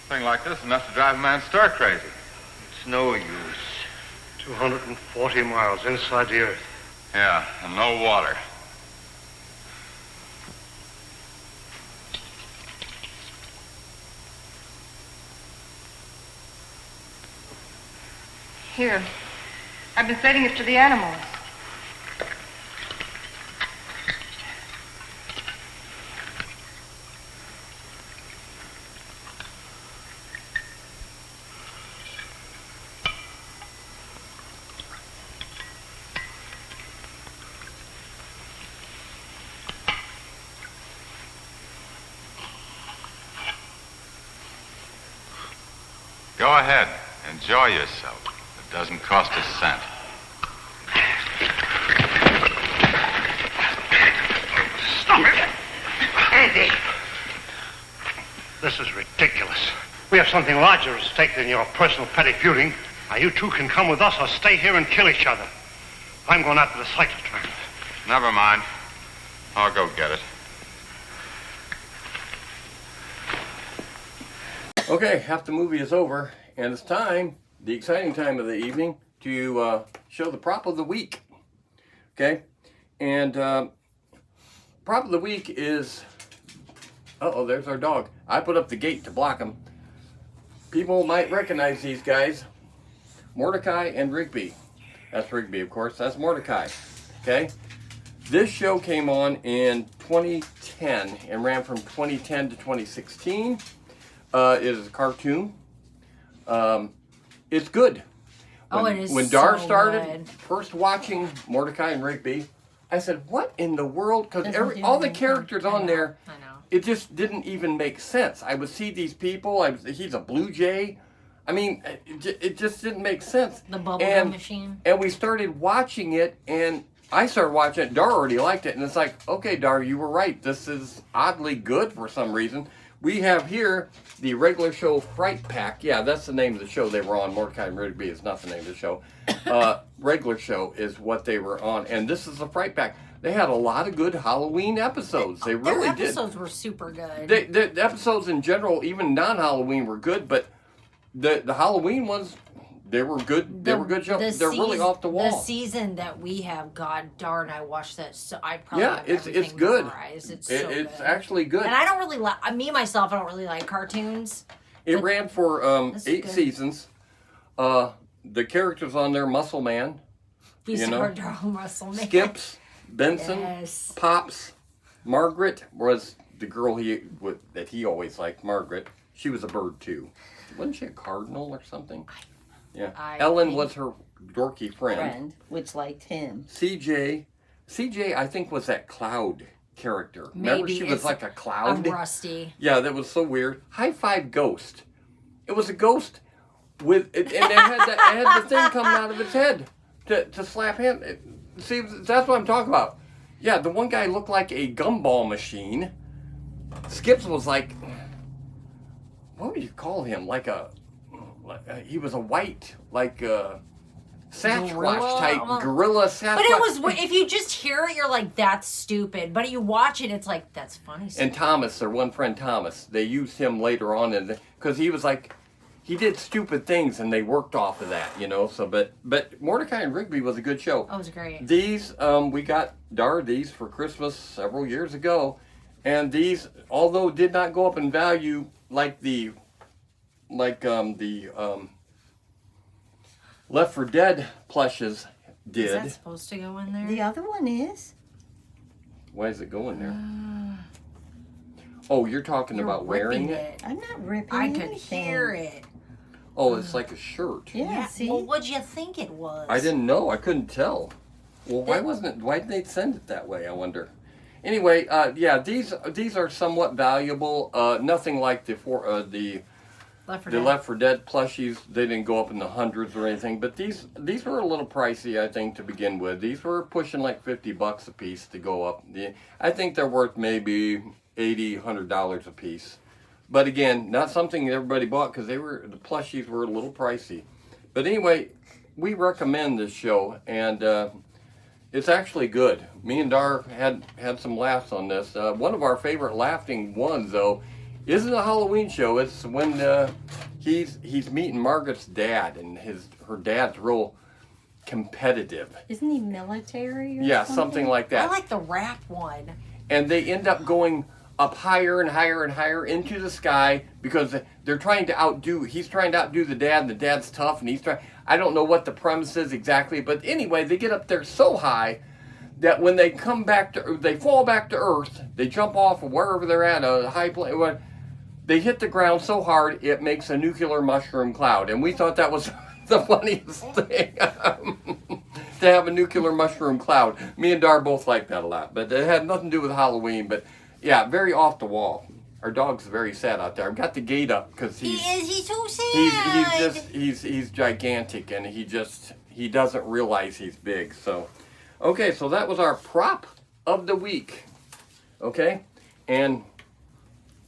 Thing like this is enough to drive a man stir crazy. It's no use. 240 miles inside the earth. Yeah, and no water. Here. I've been setting it to the animals. Go ahead. Enjoy yourself. It doesn't cost a cent. Stop it! Andy! This is ridiculous. We have something larger at stake than your personal petty feuding. Now, you two can come with us or stay here and kill each other. I'm going after the cyclotron. Never mind. I'll go get it. Okay, half the movie is over, and it's time, the exciting time of the evening, to show the prop of the week. Okay? And prop of the week is... Uh-oh, there's our dog. I put up the gate to block him. People might recognize these guys. Mordecai and Rigby. That's Rigby, of course. That's Mordecai. Okay? This show came on in 2010 and ran from 2010 to 2016. It is a cartoon. It's good. It is When Dar so started good. first watching Mordecai and Rigby, I said, what in the world? Because all the characters on there, I know. it just didn't even make sense. I would see these people. He's a blue jay. I mean, it just didn't make sense. The bubblegum machine. And we started watching it, and I started watching it. Dar already liked it, and it's like, okay, Dar, you were right. This is oddly good for some reason. We have here the regular show Fright Pack. Yeah, that's the name of the show they were on. Mordecai and Rigby is not the name of the show. Regular show is what they were on, and this is the Fright Pack. They had a lot of good Halloween episodes. They really did. Their episodes were super good. The episodes in general, even non-Halloween, were good, but the Halloween ones, they were good. They were good shows. They're really off the wall. The season that we have, God darn, I watched that. So I probably have it's everything good. memorized. It's It's good. actually good. And I don't really like me myself. I don't really like cartoons. It ran for 8 good. seasons. The characters on there: Muscle Man, Russell Man. Skips, Benson, Yes. Pops, Margaret was the girl that he always liked. Margaret, she was a bird too. Wasn't she a cardinal or something? Yeah. Ellen was her dorky friend, which liked him. CJ, I think, was that cloud character. Remember, Maybe she was like a cloud. I'm rusty. Yeah, that was so weird. High Five Ghost. It was a ghost and it had the thing coming out of its head to slap him. See, that's what I'm talking about. Yeah, the one guy looked like a gumball machine. Skips was like, what would you call him? He was a white, Sasquatch type, gorilla Sasquatch. But it was, if you just hear it, you're like, that's stupid. But you watch it, it's like, that's funny. And Thomas, their one friend Thomas, they used him later on because he was like, he did stupid things and they worked off of that, So, but Mordecai and Rigby was a good show. Oh, it was great. These, we got Dar these for Christmas several years ago, and these, although did not go up in value like the Left 4 Dead plushes did. Is that supposed to go in there? The other one is. Why is it going there? Oh, you're talking about wearing it? I'm not ripping I anything. could hear it. Oh, it's like a shirt. Yeah, see? Well, what'd you think it was? I didn't know. I couldn't tell. Well, why didn't they send it that way, I wonder? Anyway, yeah, these are somewhat valuable. Nothing like the Left 4 Dead plushies. They didn't go up in the hundreds or anything, but these were a little pricey, I think, to begin with. These were pushing like $50 a piece to go up. I think they're worth maybe $80, $100 a piece. But again, not something everybody bought because the plushies were a little pricey. But anyway, we recommend this show, and it's actually good. Me and Dar had some laughs on this. One of our favorite laughing ones, though, isn't a Halloween show. It's when he's meeting Margaret's dad, and her dad's real competitive. Isn't he military or Yeah, something like that. I like the rap one. And they end up going up higher and higher and higher into the sky because he's trying to outdo the dad, and the dad's tough, and I don't know what the premise is exactly, but anyway, they get up there so high that when they they fall back to Earth, they jump off of wherever they're at, a high place, they hit the ground so hard, it makes a nuclear mushroom cloud, and we thought that was the funniest thing. To have a nuclear mushroom cloud. Me and Dar both like that a lot, but it had nothing to do with Halloween, but yeah, very off the wall. Our dog's very sad out there. I've got the gate up because he's so sad. He's gigantic, and he doesn't realize he's big. So, okay, so that was our prop of the week. Okay, and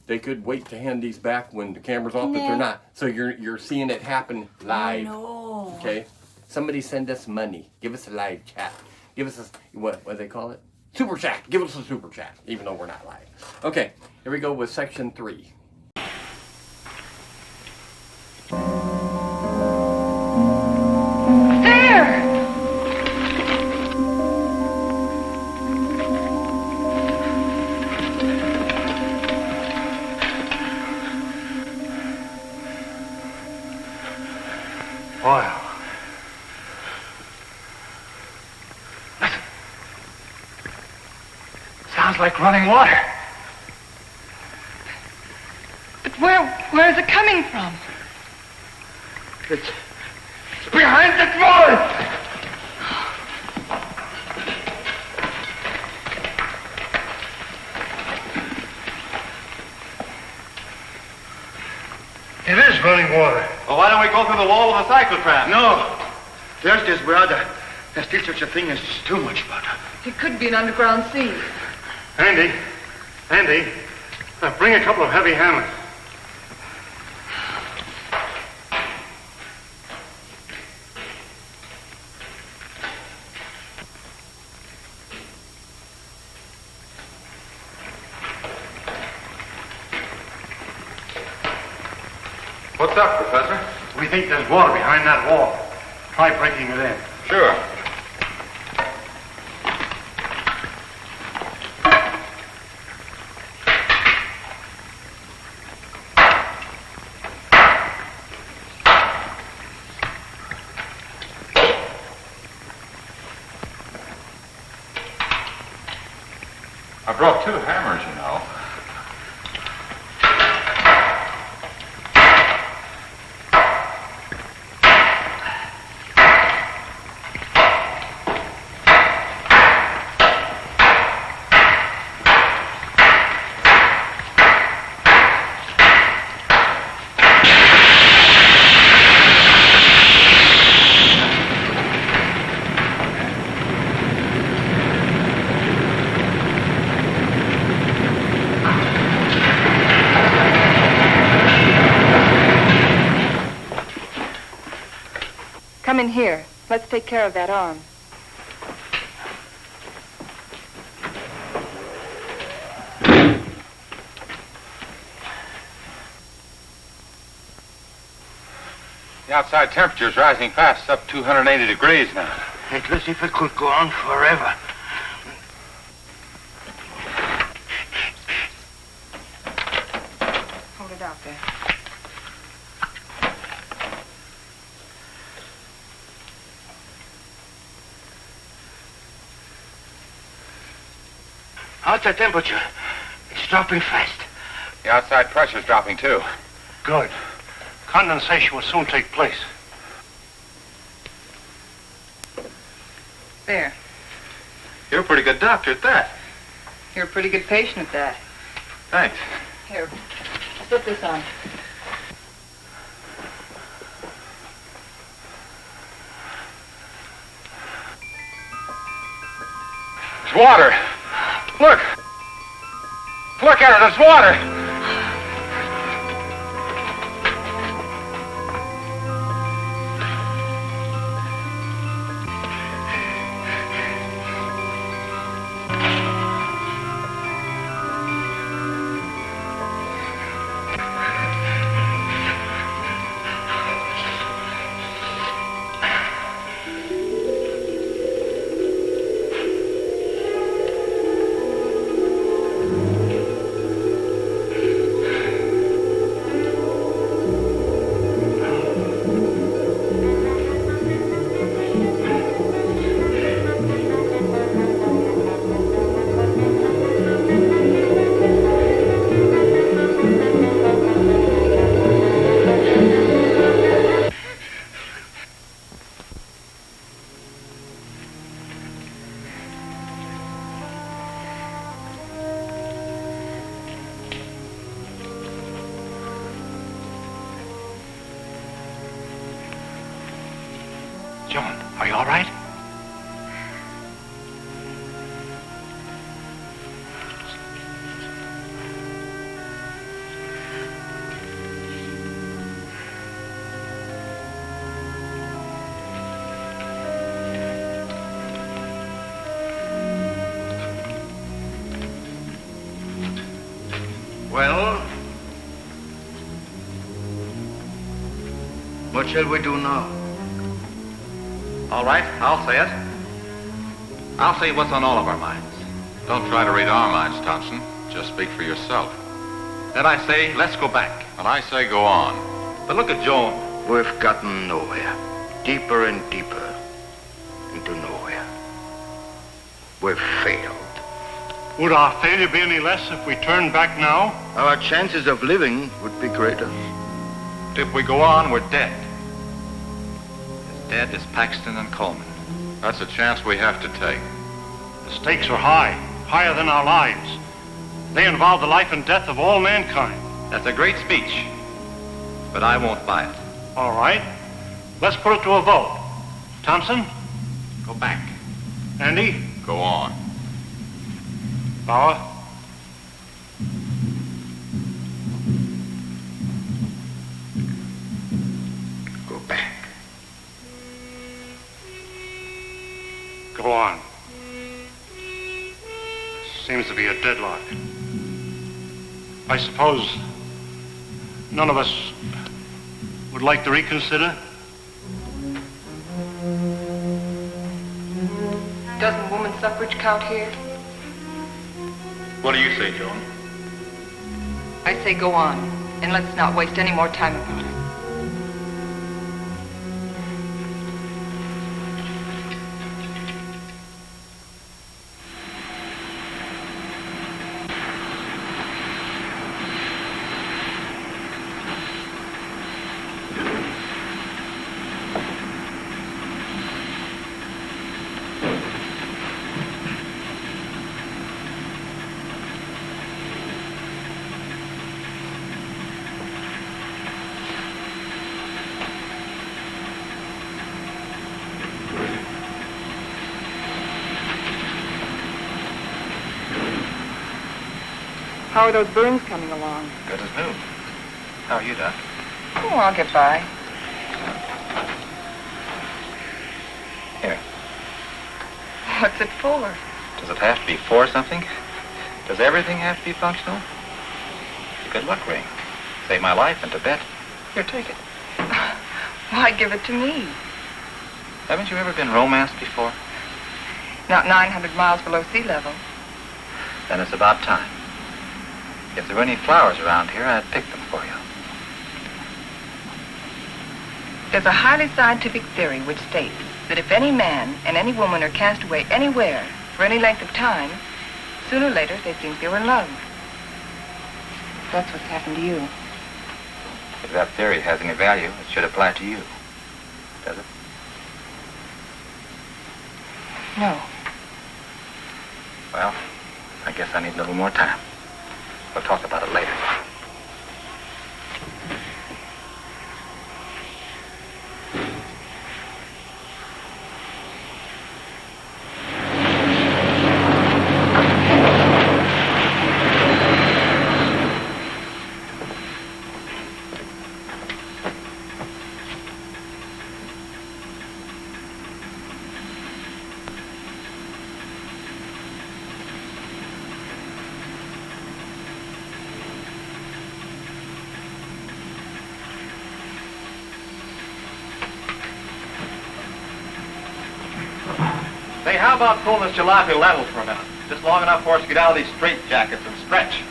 they could wait to hand these back when the camera's off, but they're not. So you're seeing it happen live. No. Okay, somebody send us money. Give us a live chat. Give us what do they call it? Super chat. Give us a super chat, even though we're not live. Okay, here we go with section 3. Oil. Listen. Sounds like running water. But where is it coming from? It's behind that wall. It is running water. Well, why don't we go through the wall with a cyclotram? No. There's this brother. There's still such a thing as too much butter. It could be an underground sea. Andy, bring a couple of heavy hammers. What's up, Professor? We think there's water behind that wall. Try breaking it in. Sure. I brought 2 hammers, you know. Come in here. Let's take care of that arm. The outside temperature is rising fast. It's up 280 degrees now. It looks as if it could go on forever. Hold it out there. Outside temperature. It's dropping fast. The outside pressure is dropping, too. Good. Condensation will soon take place. There. You're a pretty good doctor at that. You're a pretty good patient at that. Thanks. Here, slip this on. It's water. Look. Look at it. It's water. Joan, are you all right? Well, what shall we do now? All right, I'll say it. I'll say what's on all of our minds. Don't try to read our minds, Thompson. Just speak for yourself. Then I say, let's go back. And I say go on. But look at Joan. We've gotten nowhere. Deeper and deeper into nowhere. We've failed. Would our failure be any less if we turned back now? Our chances of living would be greater. If we go on, we're dead. As dead as Paxton and Coleman. That's a chance we have to take. The stakes are high, higher than our lives. They involve the life and death of all mankind. That's a great speech, but I won't buy it. All right. Let's put it to a vote. Thompson? Go back. Andy? Go on. Bauer? Go back. Go on. Seems to be a deadlock. I suppose none of us would like to reconsider? Doesn't women's suffrage count here? What do you say, Joan? I say go on, and let's not waste any more time about it. How are those burns coming along? Good as new. How are you, Doc? Oh, I'll get by. Here. What's it for? Does it have to be for something? Does everything have to be functional? It's a good luck ring. Saved my life in Tibet. Here, take it. Why give it to me? Haven't you ever been romanced before? Not 900 miles below sea level. Then it's about time. If there were any flowers around here, I'd pick them for you. There's a highly scientific theory which states that if any man and any woman are cast away anywhere for any length of time, sooner or later they think they were in love. That's what's happened to you. If that theory has any value, it should apply to you. Does it? No. Well, I guess I need a little more time. We'll talk about it later. Say, how about pulling this jalopy level for a minute? Just long enough for us to get out of these straitjackets and stretch.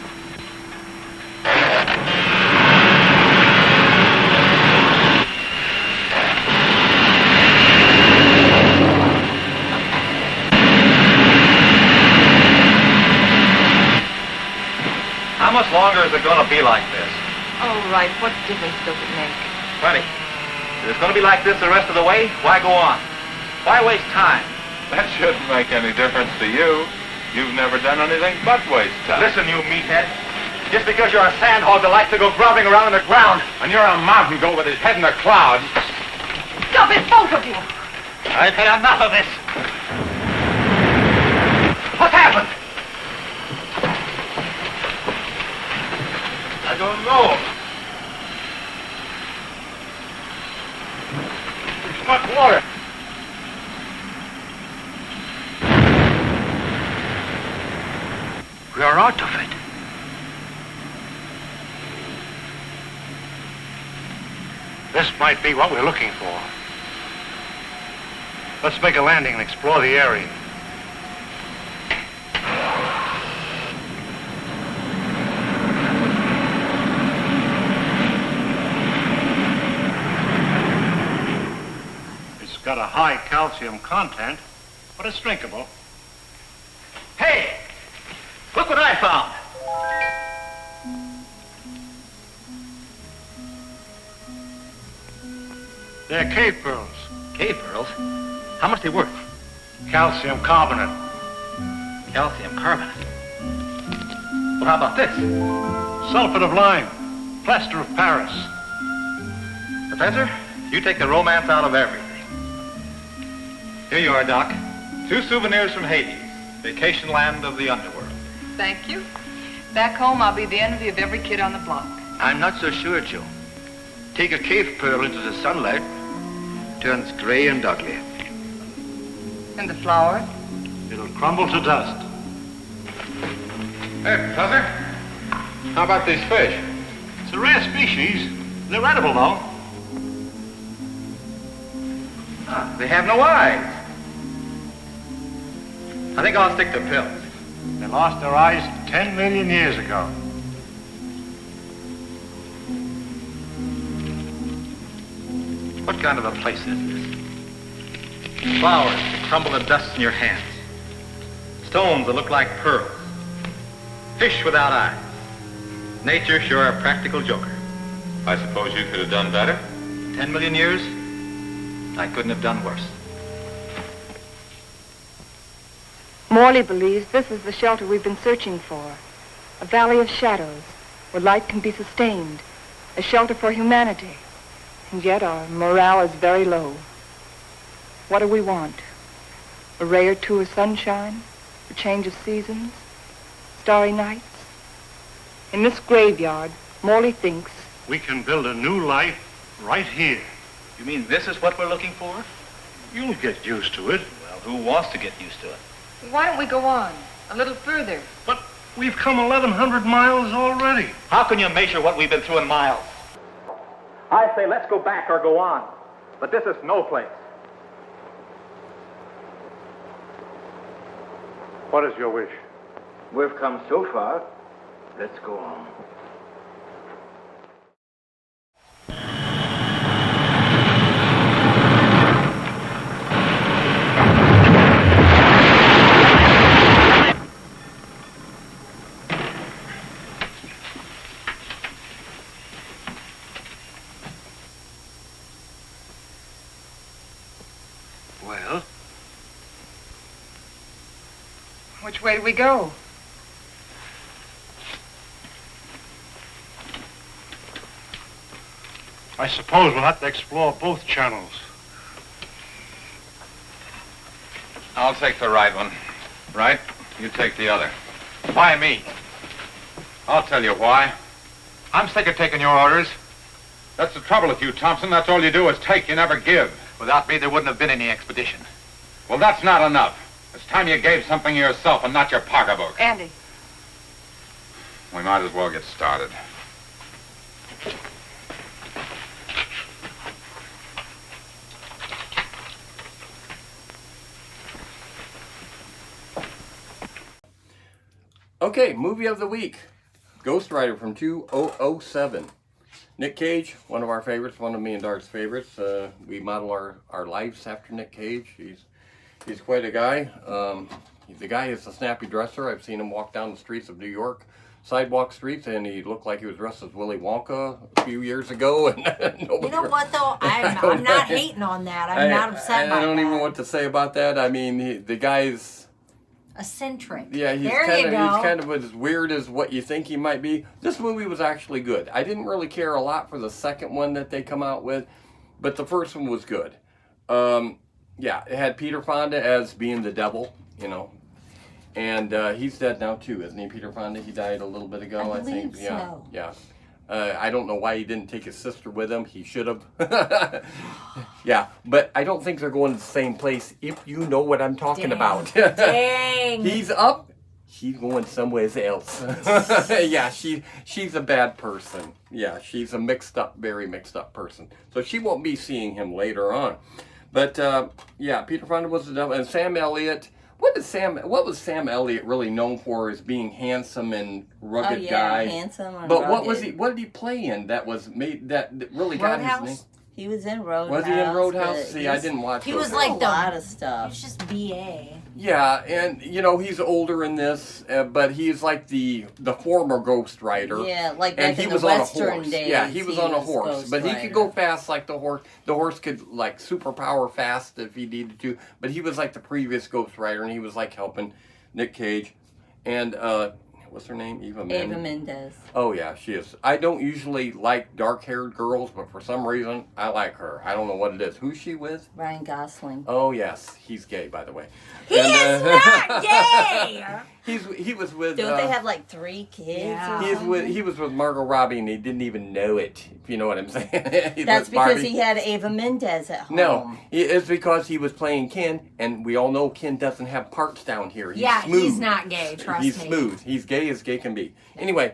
How much longer is it going to be like this? Oh, right. What difference does it make? Plenty. If it's going to be like this the rest of the way, why go on? Why waste time? That shouldn't make any difference to you. You've never done anything but waste time. Listen, you meathead. Just because you're a sand hog that likes to go groveling around in the ground. And you're a mountain goat with his head in the clouds. Stop it, both of you! I've had enough of this. What happened? I don't know. It's not water. We are out of it. This might be what we're looking for. Let's make a landing and explore the area. It's got a high calcium content, but it's drinkable. Hey! Look what I found! They're cave pearls. Cave pearls? How much are they worth? Calcium carbonate. Calcium carbonate. Well, how about this? Sulfate of lime. Plaster of Paris. Professor, you take the romance out of everything. Here you are, Doc. 2 souvenirs from Hades, vacation land of the underworld. Thank you. Back home, I'll be the envy of every kid on the block. I'm not so sure, Joe. Take a cave pearl into the sunlight, turns gray and ugly. And the flowers? It'll crumble to dust. Hey, Professor, how about these fish? It's a rare species. They're edible, though. They have no eyes. I think I'll stick to pills. They lost their eyes 10 million years ago. What kind of a place is this? Flowers that crumble to dust in your hands. Stones that look like pearls. Fish without eyes. Nature sure a practical joker. I suppose you could have done better? 10 million years, I couldn't have done worse. Morley believes this is the shelter we've been searching for. A valley of shadows, where light can be sustained. A shelter for humanity. And yet our morale is very low. What do we want? A ray or two of sunshine? A change of seasons? Starry nights? In this graveyard, Morley thinks We can build a new life right here. You mean this is what we're looking for? You'll get used to it. Well, who wants to get used to it? Why don't we go on? A little further. But we've come 1,100 miles already. How can you measure what we've been through in miles? I say let's go back or go on. But this is no place. What is your wish? We've come so far, let's go on. Well, Which way do we go? I suppose we'll have to explore both channels. I'll take the right one. Right? You take the other. Why me? I'll tell you why. I'm sick of taking your orders. That's the trouble with you, Thompson. That's all you do is take, you never give. Without me, there wouldn't have been any expedition. Well, that's not enough. It's time you gave something yourself and not your pocketbook. Andy. We might as well get started. Okay, movie of the week. Ghost Rider from 2007. Nick Cage, one of our favorites, one of me and Dart's favorites. We model our lives after Nick Cage. He's quite a guy. The guy is a snappy dresser. I've seen him walk down the streets of New York, sidewalk streets, and he looked like he was dressed as Willy Wonka a few years ago. And you know what, though? I'm not hating on that. I'm not upset by that. I don't even know what to say about that. I mean, the guy's eccentric. Yeah, he's kind of as weird as what you think he might be. This movie was actually good. I didn't really care a lot for the second one that they come out with, but the first one was good. yeah, it had Peter Fonda as being the devil, you know. And he's dead now too, isn't he, Peter Fonda? He died a little bit ago, I think. So. Yeah, yeah. I don't know why he didn't take his sister with him. He should have. Yeah, but I don't think they're going to the same place, if you know what I'm talking about. Dang. He's up. She's going somewhere else. Yeah, she's a bad person. Yeah, she's a very mixed up person. So she won't be seeing him later on. But yeah, Peter Fonda was the devil, and Sam Elliott. What was Sam Elliott really known for, as being handsome and rugged guy? Handsome and but rugged. what did he play in that really got his name? He was in Roadhouse. Was he in Roadhouse? See, I didn't watch. He was Roadhouse. like a lot of stuff. He was just BA. Yeah, and you know he's older in this, but he's like the former Ghost Rider. Yeah, like and back he in was the on Western a horse. days. Yeah, he was on a horse, Ghost but he Rider. could go fast like the horse. The horse could like superpower fast if he needed to. But he was like the previous Ghost Rider, and he was like helping Nick Cage, and what's her name? Eva Mendes. Oh yeah, she is. I don't usually like dark-haired girls, but for some reason I like her. I don't know what it is. Who's she with? Ryan Gosling. Oh yes, he's gay, by the way. He is not gay. He was with. Don't they have like 3 kids? Yeah. He was with Margot Robbie, and he didn't even know it. If you know what I'm saying. That's because he had Eva Mendes at home. No, it's because he was playing Ken, and we all know Ken doesn't have parts down here. He's smooth. He's not gay. Trust me. He's smooth. He's gay as gay can be. Anyway,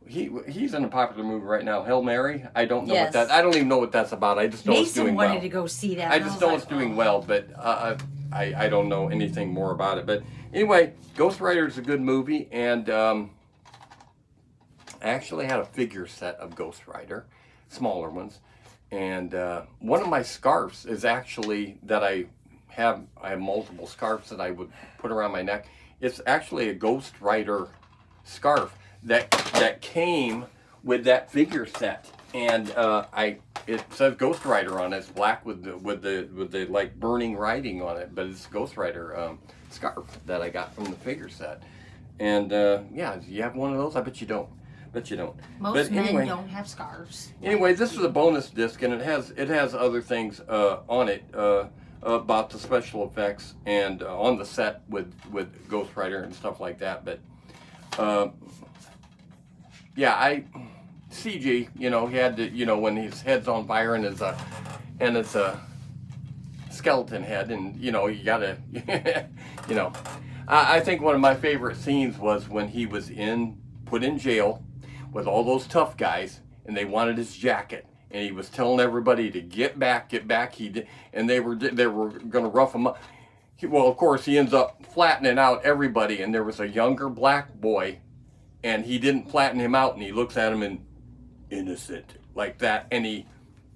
he's in a popular movie right now, Hail Mary. I don't know what that. I don't even know what that's about. I just know it's doing well. Mason wanted to go see that. I just know it's doing well, but I don't know anything more about it. But anyway, Ghost Rider is a good movie, and I actually had a figure set of Ghost Rider, smaller ones, and one of my scarves is actually that I have multiple scarves that I would put around my neck. It's actually a Ghost Rider scarf that came with that figure set, and it says Ghost Rider on it. It's black with the like burning writing on it, but it's Ghost Rider scarf that I got from the figure set. And yeah, you have one of those? I bet you don't. Most men don't have scarves. Anyway, this is a bonus disc, and it has other things on it about the special effects and on the set with Ghost Rider and stuff like that. But yeah, CG, you know, he had to, you know, when his head's on fire and it's a skeleton head, and you know, you gotta, you know, I think one of my favorite scenes was when he was put in jail with all those tough guys, and they wanted his jacket, and he was telling everybody to get back. He did, and they were gonna rough him up. Well, of course, he ends up flattening out everybody, and there was a younger black boy, and he didn't flatten him out, and he looks at him and innocent like that, and he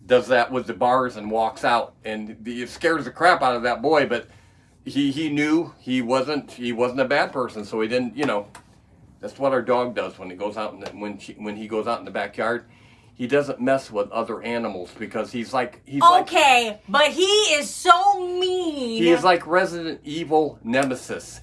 does that with the bars and walks out, and it scares the crap out of that boy, but he knew he wasn't a bad person, so he didn't, you know. That's what our dog does when he goes out when he goes out in the backyard. He doesn't mess with other animals because he's like but he is so mean. He is like Resident Evil Nemesis.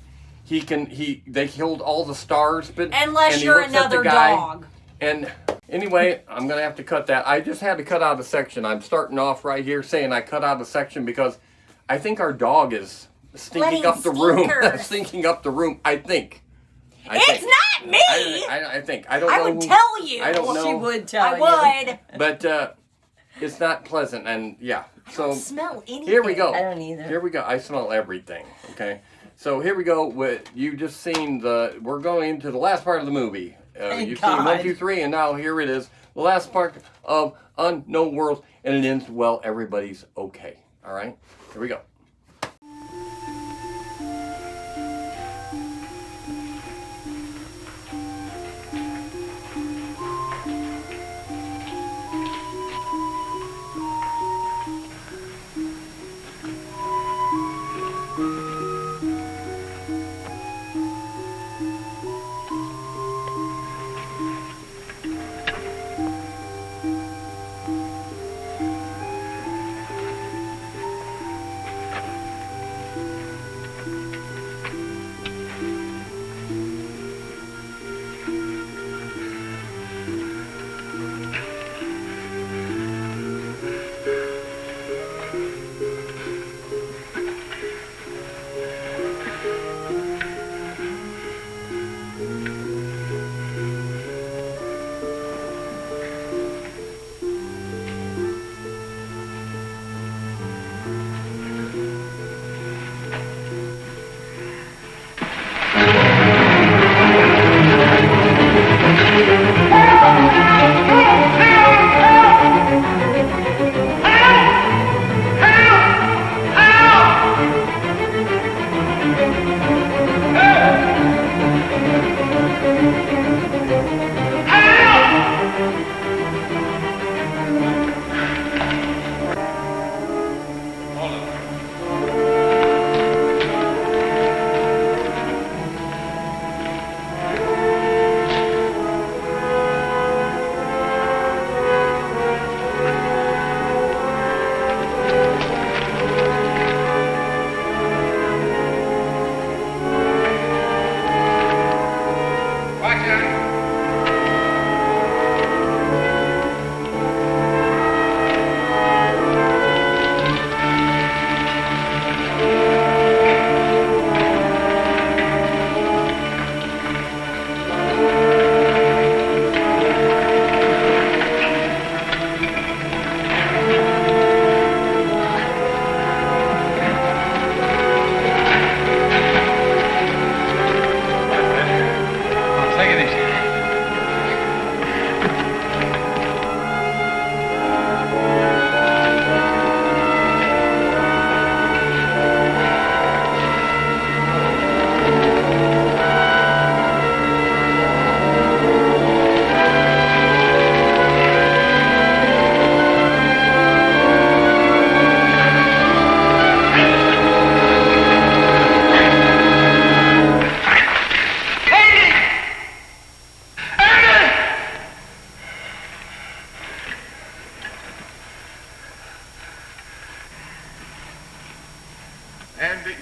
They killed all the stars, but unless you're another dog. And anyway, I'm gonna have to cut that. I just had to cut out a section. I'm starting off right here saying I cut out a section because I think our dog is stinking up the room. Stinking up the room. I think. It's not me. I think. I don't know. I would tell you. I don't know. She would tell you. I would. But it's not pleasant, and yeah. So I don't smell anything. Here we go. I don't either. Here we go. I smell everything. Okay. So here we go. You just seen we're going into the last part of the movie. You've seen 1, 2, 3, and now here it is, the last part of Unknown Worlds, and it ends well. Everybody's okay. All right. Here we go. Andy.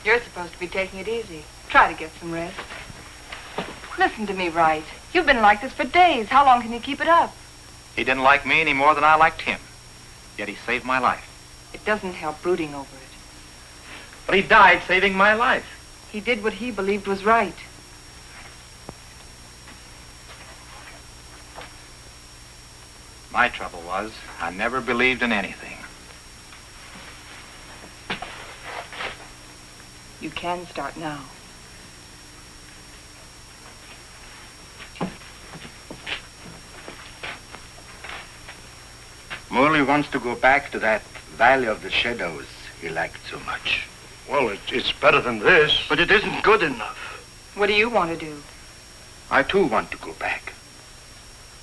You're supposed to be taking it easy. Try to get some rest. Listen to me, Wright. You've been like this for days. How long can you keep it up? He didn't like me any more than I liked him. Yet he saved my life. It doesn't help brooding over it. But he died saving my life. He did what he believed was right. My trouble was, I never believed in anything. You can start now. Morley wants to go back to that Valley of the Shadows he liked so much. Well, it's better than this. But it isn't good enough. What do you want to do? I too want to go back.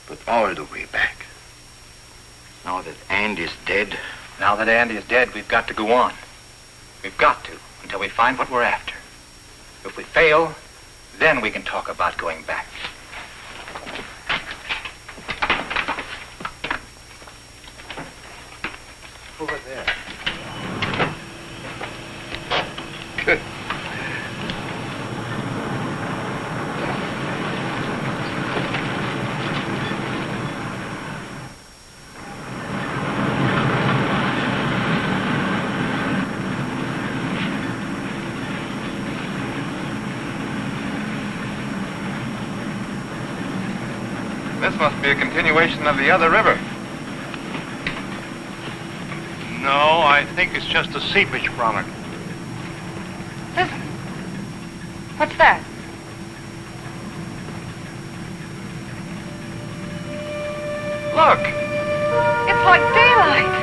But all the way back. Now that Andy's dead. Now that Andy is dead, we've got to go on. We've got to, until we find what we're after. If we fail, then we can talk about going back. Over there. Good. This must be a continuation of the other river. No, I think it's just a seepage from it. Listen. What's that? Look! It's like daylight.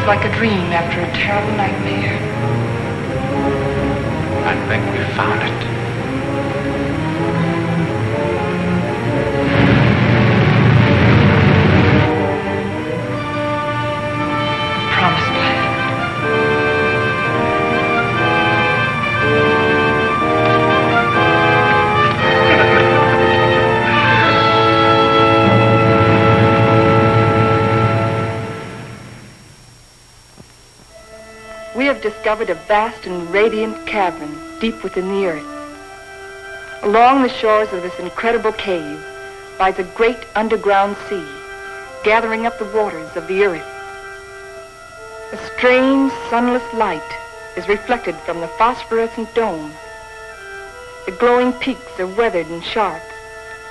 Like a dream after a terrible nightmare. I think we found it. Promised land. We have discovered a vast and radiant cavern deep within the earth. Along the shores of this incredible cave lies a great underground sea, gathering up the waters of the earth. A strange, sunless light is reflected from the phosphorescent dome. The glowing peaks are weathered and sharp,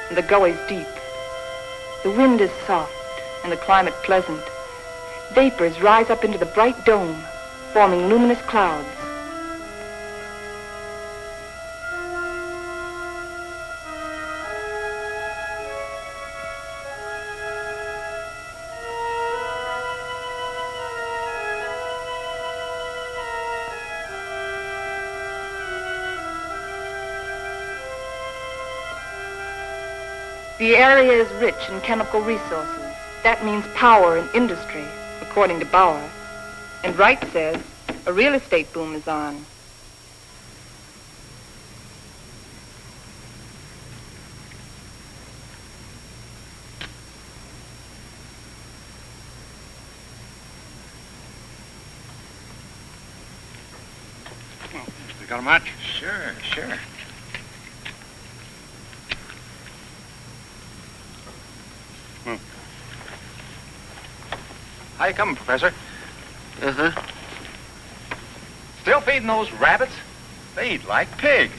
and the gullies deep. The wind is soft, and the climate pleasant. Vapors rise up into the bright dome, forming luminous clouds. The area is rich in chemical resources. That means power and industry, according to Bauer. And Wright says a real estate boom is on. You got a match? Sure. How you coming, Professor? Uh-huh. Still feeding those rabbits? They eat like pigs.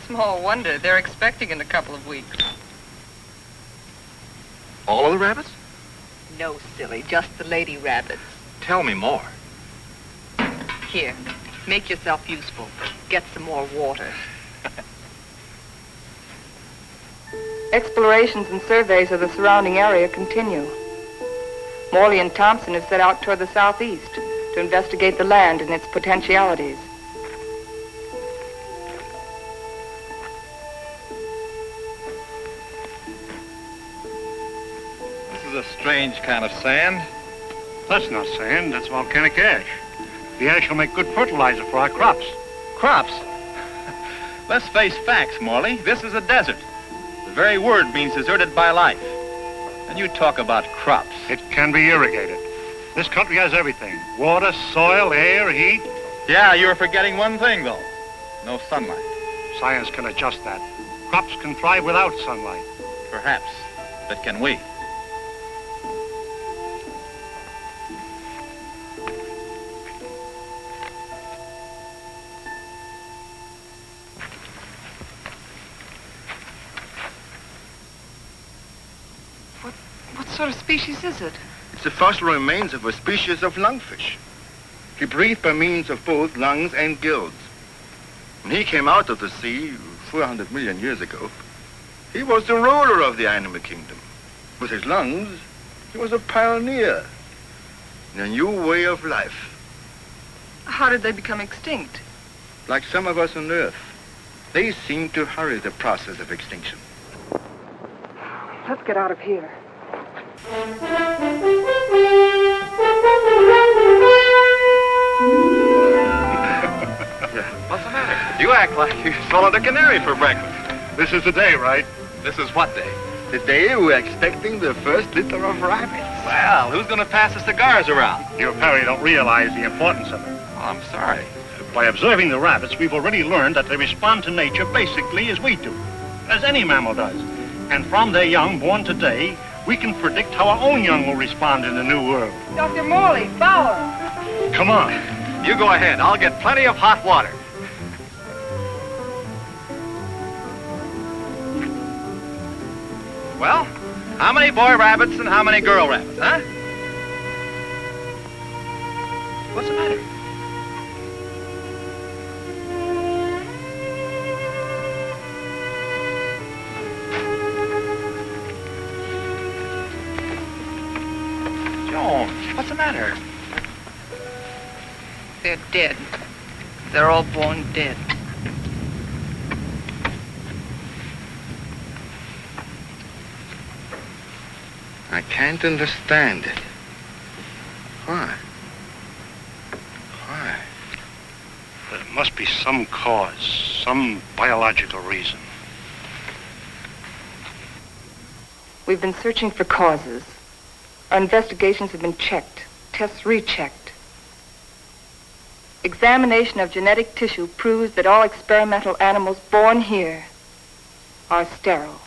Small wonder. They're expecting in a couple of weeks. All of the rabbits? No, silly. Just the lady rabbits. Tell me more. Here, make yourself useful. Get some more water. Explorations and surveys of the surrounding area continue. Morley and Thompson have set out toward the southeast to investigate the land and its potentialities. This is a strange kind of sand. That's not sand, that's volcanic ash. The ash will make good fertilizer for our crops. Crops? Let's face facts, Morley. This is a desert. The very word means deserted by life. And you talk about crops. It can be irrigated. This country has everything. Water, soil, air, heat. Yeah, you're forgetting one thing, though. No sunlight. Science can adjust that. Crops can thrive without sunlight. Perhaps. But can we? What sort of species is it? It's the fossil remains of a species of lungfish. He breathed by means of both lungs and gills. When he came out of the sea 400 million years ago, he was the ruler of the animal kingdom. With his lungs, he was a pioneer in a new way of life. How did they become extinct? Like some of us on Earth, they seem to hurry the process of extinction. Let's get out of here. What's the matter? You act like you swallowed a canary for breakfast. This is the day, right? This is what day? The day we're expecting the first litter of rabbits. Well, who's going to pass the cigars around? You apparently don't realize the importance of it. Oh, I'm sorry. By observing the rabbits, we've already learned that they respond to nature basically as we do, as any mammal does. And from their young born today, we can predict how our own young will respond in the new world. Dr. Morley, Fowler. Come on. You go ahead. I'll get plenty of hot water. Well, how many boy rabbits and how many girl rabbits, huh? What's the matter? Joan, what's the matter? They're dead. They're all born dead. I can't understand it. Why? Why? There must be some cause, some biological reason. We've been searching for causes. Our investigations have been checked, tests rechecked. Examination of genetic tissue proves that all experimental animals born here are sterile.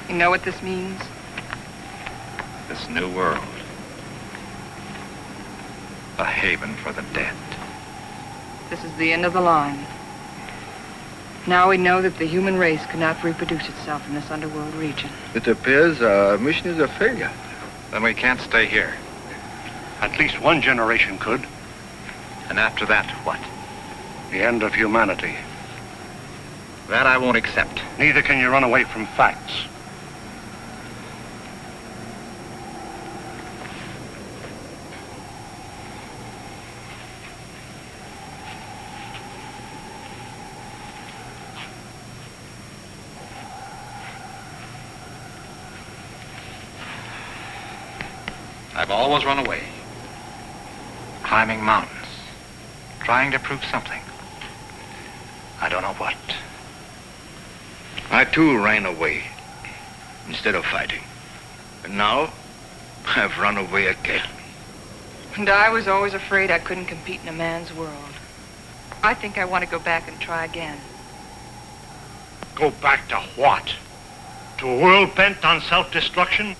You know what this means? This new world. A haven for the dead. This is the end of the line. Now we know that the human race cannot reproduce itself in this underworld region. It appears our mission is a failure. Then we can't stay here. At least one generation could. And after that, what? The end of humanity. That I won't accept. Neither can you run away from facts. I've always run away. Climbing mountains. Trying to prove something. I don't know what. I too ran away instead of fighting. And now I've run away again. And I was always afraid I couldn't compete in a man's world. I think I want to go back and try again. Go back to what? To a world bent on self-destruction?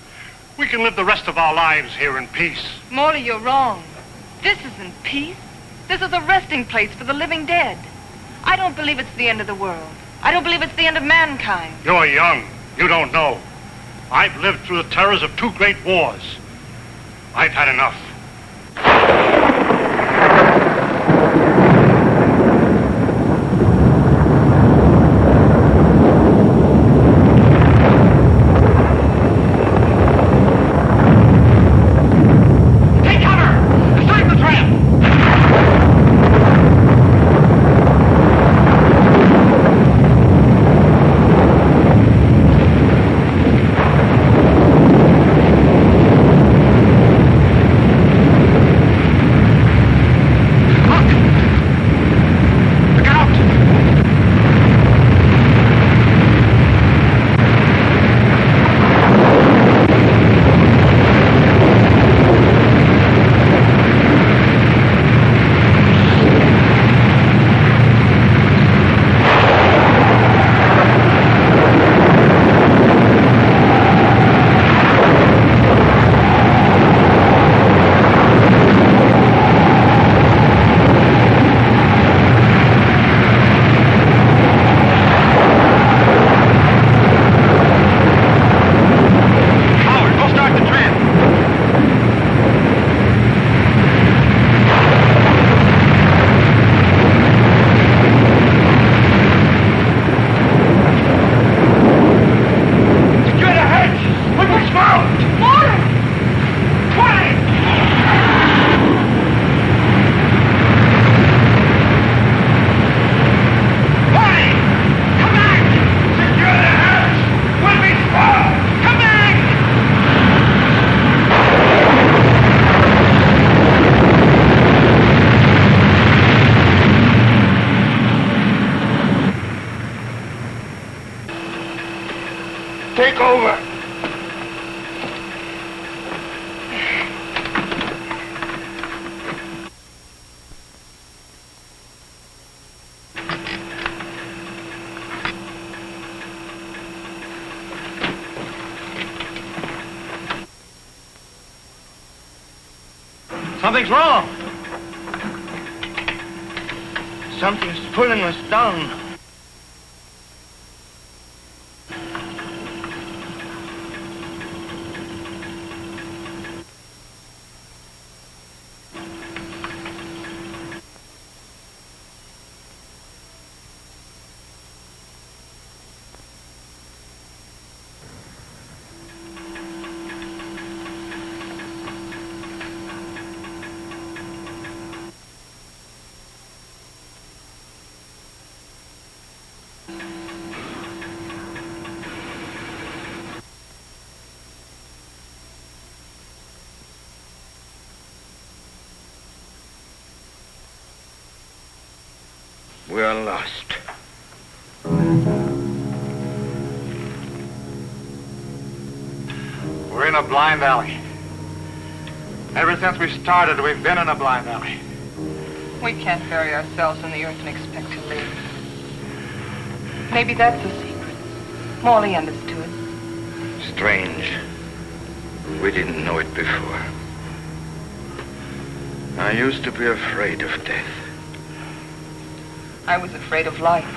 We can live the rest of our lives here in peace. Morley, you're wrong. This isn't peace. This is a resting place for the living dead. I don't believe it's the end of the world. I don't believe it's the end of mankind. You're young. You don't know. I've lived through the terrors of 2 great wars. I've had enough. Take over. Something's wrong. Something's pulling us down. We are lost. We're in a blind alley. Ever since we started, we've been in a blind alley. We can't bury ourselves in the earth and expect to live. Maybe that's the secret. Morley understood. Strange. We didn't know it before. I used to be afraid of death. I was afraid of life.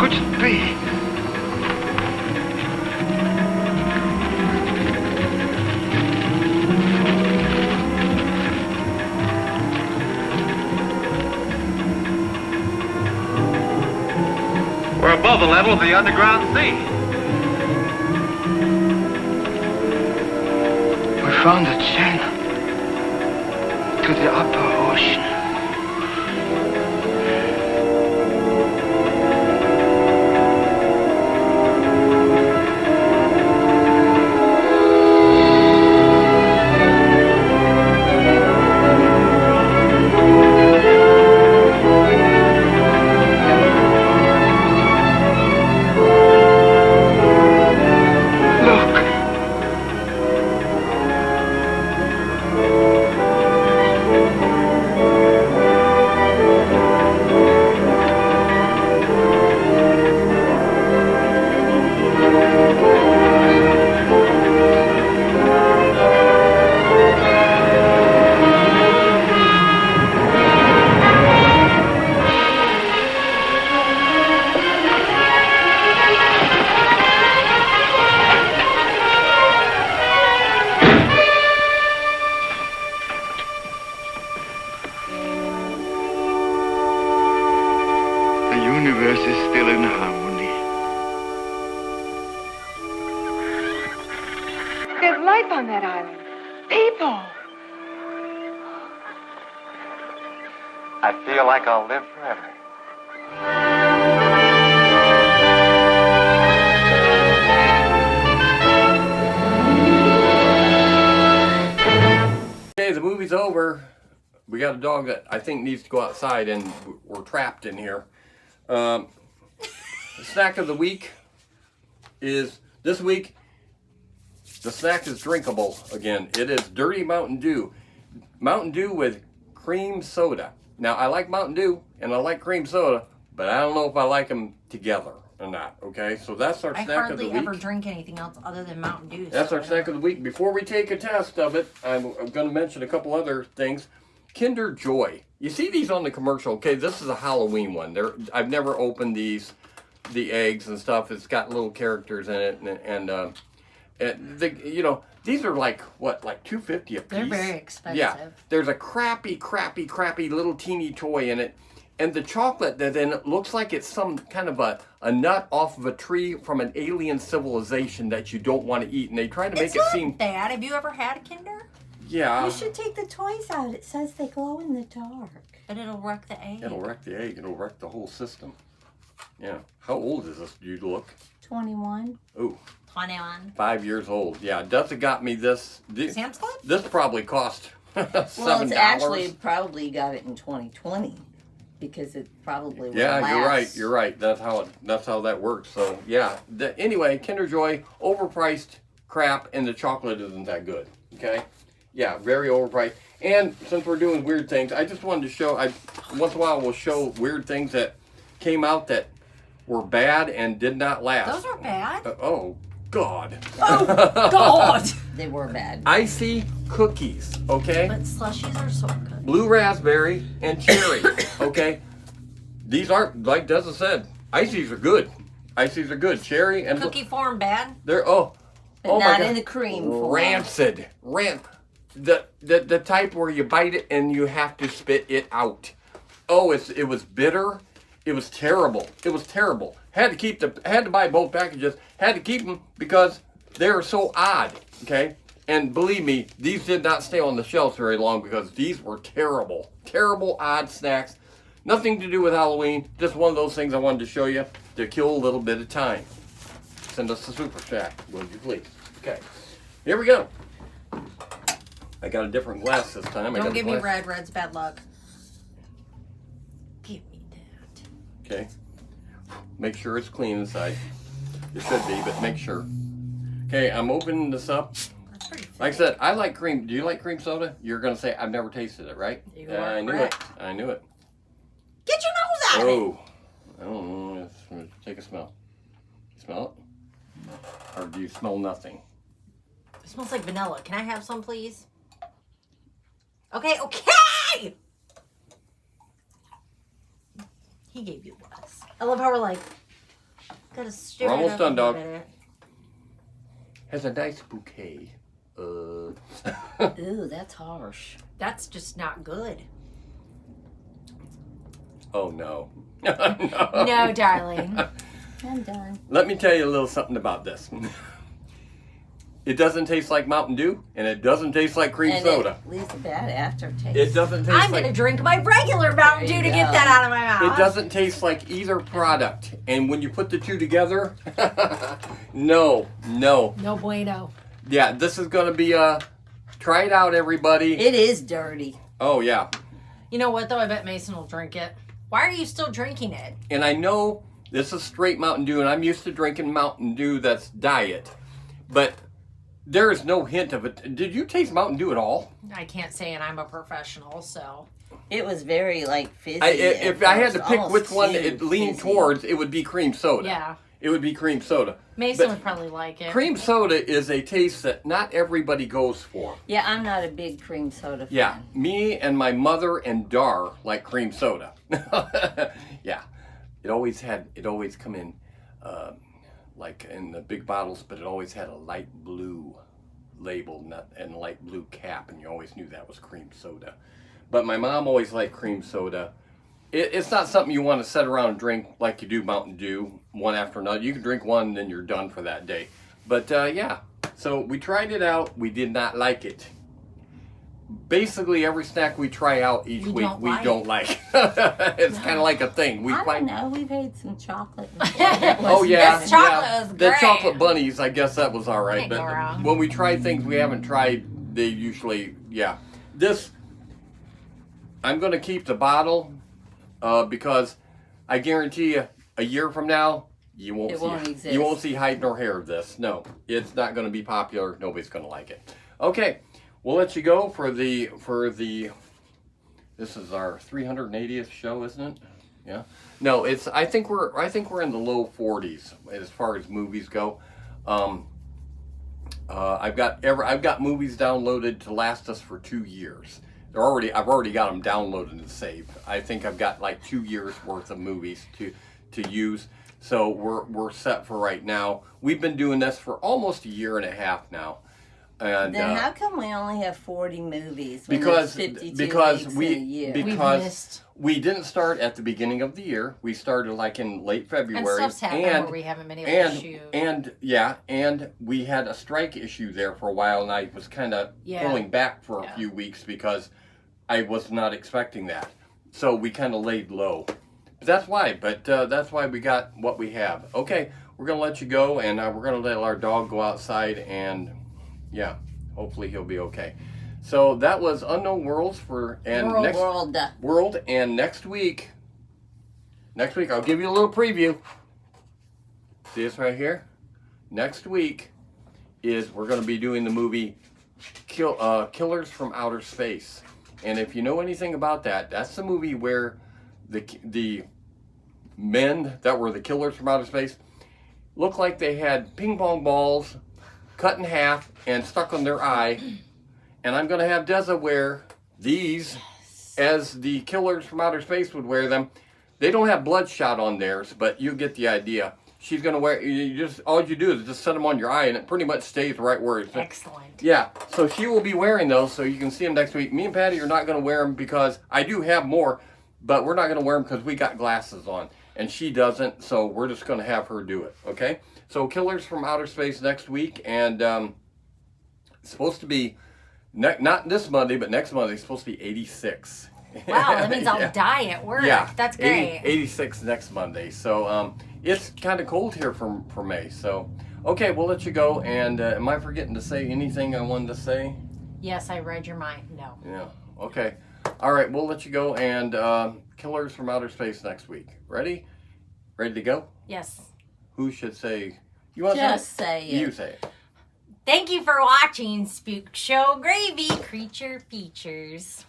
could it be? We're above the level of the underground sea. We found a channel to the upper ocean. On that island. People. I feel like I'll live forever. Okay, the movie's over. We got a dog that I think needs to go outside, and we're trapped in here. The snack of the week is this week. The snack is drinkable again. It is Dirty Mountain Dew. Mountain Dew with cream soda. Now, I like Mountain Dew and I like cream soda, but I don't know if I like them together or not. Okay, so that's our snack of the week. I hardly ever drink anything else other than Mountain Dew. That's our snack of the week. Before we take a test of it, I'm going to mention a couple other things. Kinder Joy. You see these on the commercial. Okay, this is a Halloween one. I've never opened these, the eggs and stuff. It's got little characters in it, and these are like what, like $2.50 a piece. They're very expensive. Yeah, there's a crappy little teeny toy in it, and the chocolate that then it looks like it's some kind of a nut off of a tree from an alien civilization that you don't want to eat, and they try to make it seem bad. Have you ever had a Kinder? Yeah. You should take the toys out. It says they glow in the dark. But it'll wreck the egg. It'll wreck the egg. It'll wreck the whole system. Yeah. How old is this? Do you look? 21. Ooh. 21. 5 years old. Yeah, Dusty got me this. Sam's Club? This probably cost $7. Well, it's actually probably got it in 2020 because it probably will last. You're right. That's how that works. So yeah. Anyway, Kinder Joy, overpriced crap, and the chocolate isn't that good. Okay. Yeah, very overpriced. And since we're doing weird things, I just wanted to show. Once in a while we'll show weird things that came out that were bad and did not last. Those are bad. Oh God. Oh God. They were bad. Icy cookies, okay? But slushies are so good. Blue raspberry and cherry, okay? These aren't, like Dessa said, ices are good. Ices are good. Cherry and cookie form bad. They're but not my God. In the cream form. Rancid. The type where you bite it and you have to spit it out. Oh, it was bitter. It was terrible. It was terrible. Had to buy both packages. Had to keep them because they were so odd. Okay, and believe me, these did not stay on the shelves very long because these were terrible, terrible odd snacks. Nothing to do with Halloween. Just one of those things I wanted to show you to kill a little bit of time. Send us a super chat, will you please? Okay, here we go. I got a different glass this time. Don't give me red. Red's bad luck. Give me that. Okay. Make sure it's clean inside. It should be, but make sure. Okay, I'm opening this up. That's pretty thick. Like I said, I like cream. Do you like cream soda? You're going to say, I've never tasted it, right? You are I knew correct. it. I knew it. Get your nose out of it. Oh. I don't know. Let's take a smell. You smell it? Or do you smell nothing? It smells like vanilla. Can I have some, please? Okay. He gave you lettuce. I love how we're like, Gotta stir We're almost it done, up dog. a bit. Has a nice bouquet. Ooh, that's harsh. That's just not good. Oh no. No, darling. I'm done. Let me tell you a little something about this. It doesn't taste like Mountain Dew, and it doesn't taste like cream soda. It leaves a bad aftertaste. It doesn't taste I'm like... gonna drink my regular Mountain Dew to get that out of my mouth. It doesn't taste like either product. And when you put the two together, no. No bueno. Yeah, this is going to be try it out, everybody. It is dirty. Oh, yeah. You know what, though? I bet Mason will drink it. Why are you still drinking it? And I know this is straight Mountain Dew, and I'm used to drinking Mountain Dew that's diet. But there is no hint of it. Did you taste Mountain Dew at all? I can't say, and I'm a professional, so. It was very, like, fizzy. If I had to pick which one it leaned towards, it would be cream soda. Yeah. It would be cream soda. Mason would probably like it. Cream soda is a taste that not everybody goes for. Yeah, I'm not a big cream soda fan. Yeah, me and my mother and Dar like cream soda. Yeah, it always come in like in the big bottles, but it always had a light blue label and light blue cap, and you always knew that was cream soda. But my mom always liked cream soda. It's not something you want to sit around and drink like you do Mountain Dew, one after another. You can drink one and then you're done for that day. But yeah, so we tried it out. We did not like it. Basically, every snack we try out each week, we don't like. It's kind of like a thing. I don't know. We've had some chocolate. Oh yeah, this chocolate was the great. chocolate bunnies. I guess that was all right. Can't go wrong. When we try things we haven't tried, they usually This I'm going to keep the bottle because I guarantee you, a year from now, you won't see hide nor hair of this. No, it's not going to be popular. Nobody's going to like it. Okay. We'll let you go for the this is our 380th show, isn't it? Yeah. No, it's I think we're in the low 40s as far as movies go. I've got movies downloaded to last us for 2 years. I've already got them downloaded and saved. I think I've got like 2 years worth of movies to use. So we're set for right now. We've been doing this for almost a year and a half now. And then how come we only have 40 movies? Because weeks in a year? Because we didn't start at the beginning of the year. We started like in late February. And stuff's happened where we haven't been able to shoot. And we had a strike issue there for a while, and I was kind of pulling back for a few weeks because I was not expecting that. So we kind of laid low. But that's why. That's why we got what we have. Okay, we're gonna let you go, and we're gonna let our dog go outside and. Yeah, hopefully he'll be okay. So that was Unknown Worlds World. And next week I'll give you a little preview. See this right here? Next week we're going to be doing the movie Killers from Outer Space. And if you know anything about that, that's the movie where the men that were the killers from outer space looked like they had ping pong balls cut in half and stuck on their eye, and I'm going to have Deza wear these as the killers from outer space would wear them. They don't have bloodshot on theirs, but you get the idea. She's going to wear, all you do is just set them on your eye, and it pretty much stays right where it's. Excellent. Yeah, so she will be wearing those, so you can see them next week. Me and Patty are not going to wear them because I do have more, but we're not going to wear them because we got glasses on, and she doesn't, so we're just going to have her do it, okay? So Killers from Outer Space next week, and it's supposed to be, not this Monday, but next Monday, it's supposed to be 86. Wow, that means I'll die at work. Yeah, that's great. 86 next Monday. So it's kind of cold here for May. So, okay, we'll let you go. And am I forgetting to say anything I wanted to say? Yes, I read your mind. No. Yeah, okay. All right, we'll let you go. And Killers from Outer Space next week. Ready? Ready to go? Yes. Who should say? You want to say it? You say it. Thank you for watching Spook Show Gravy Creature Features.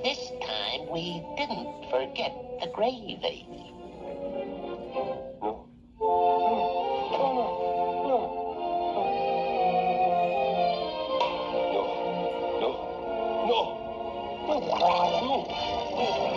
This time we didn't forget the gravy. Well, what do I know?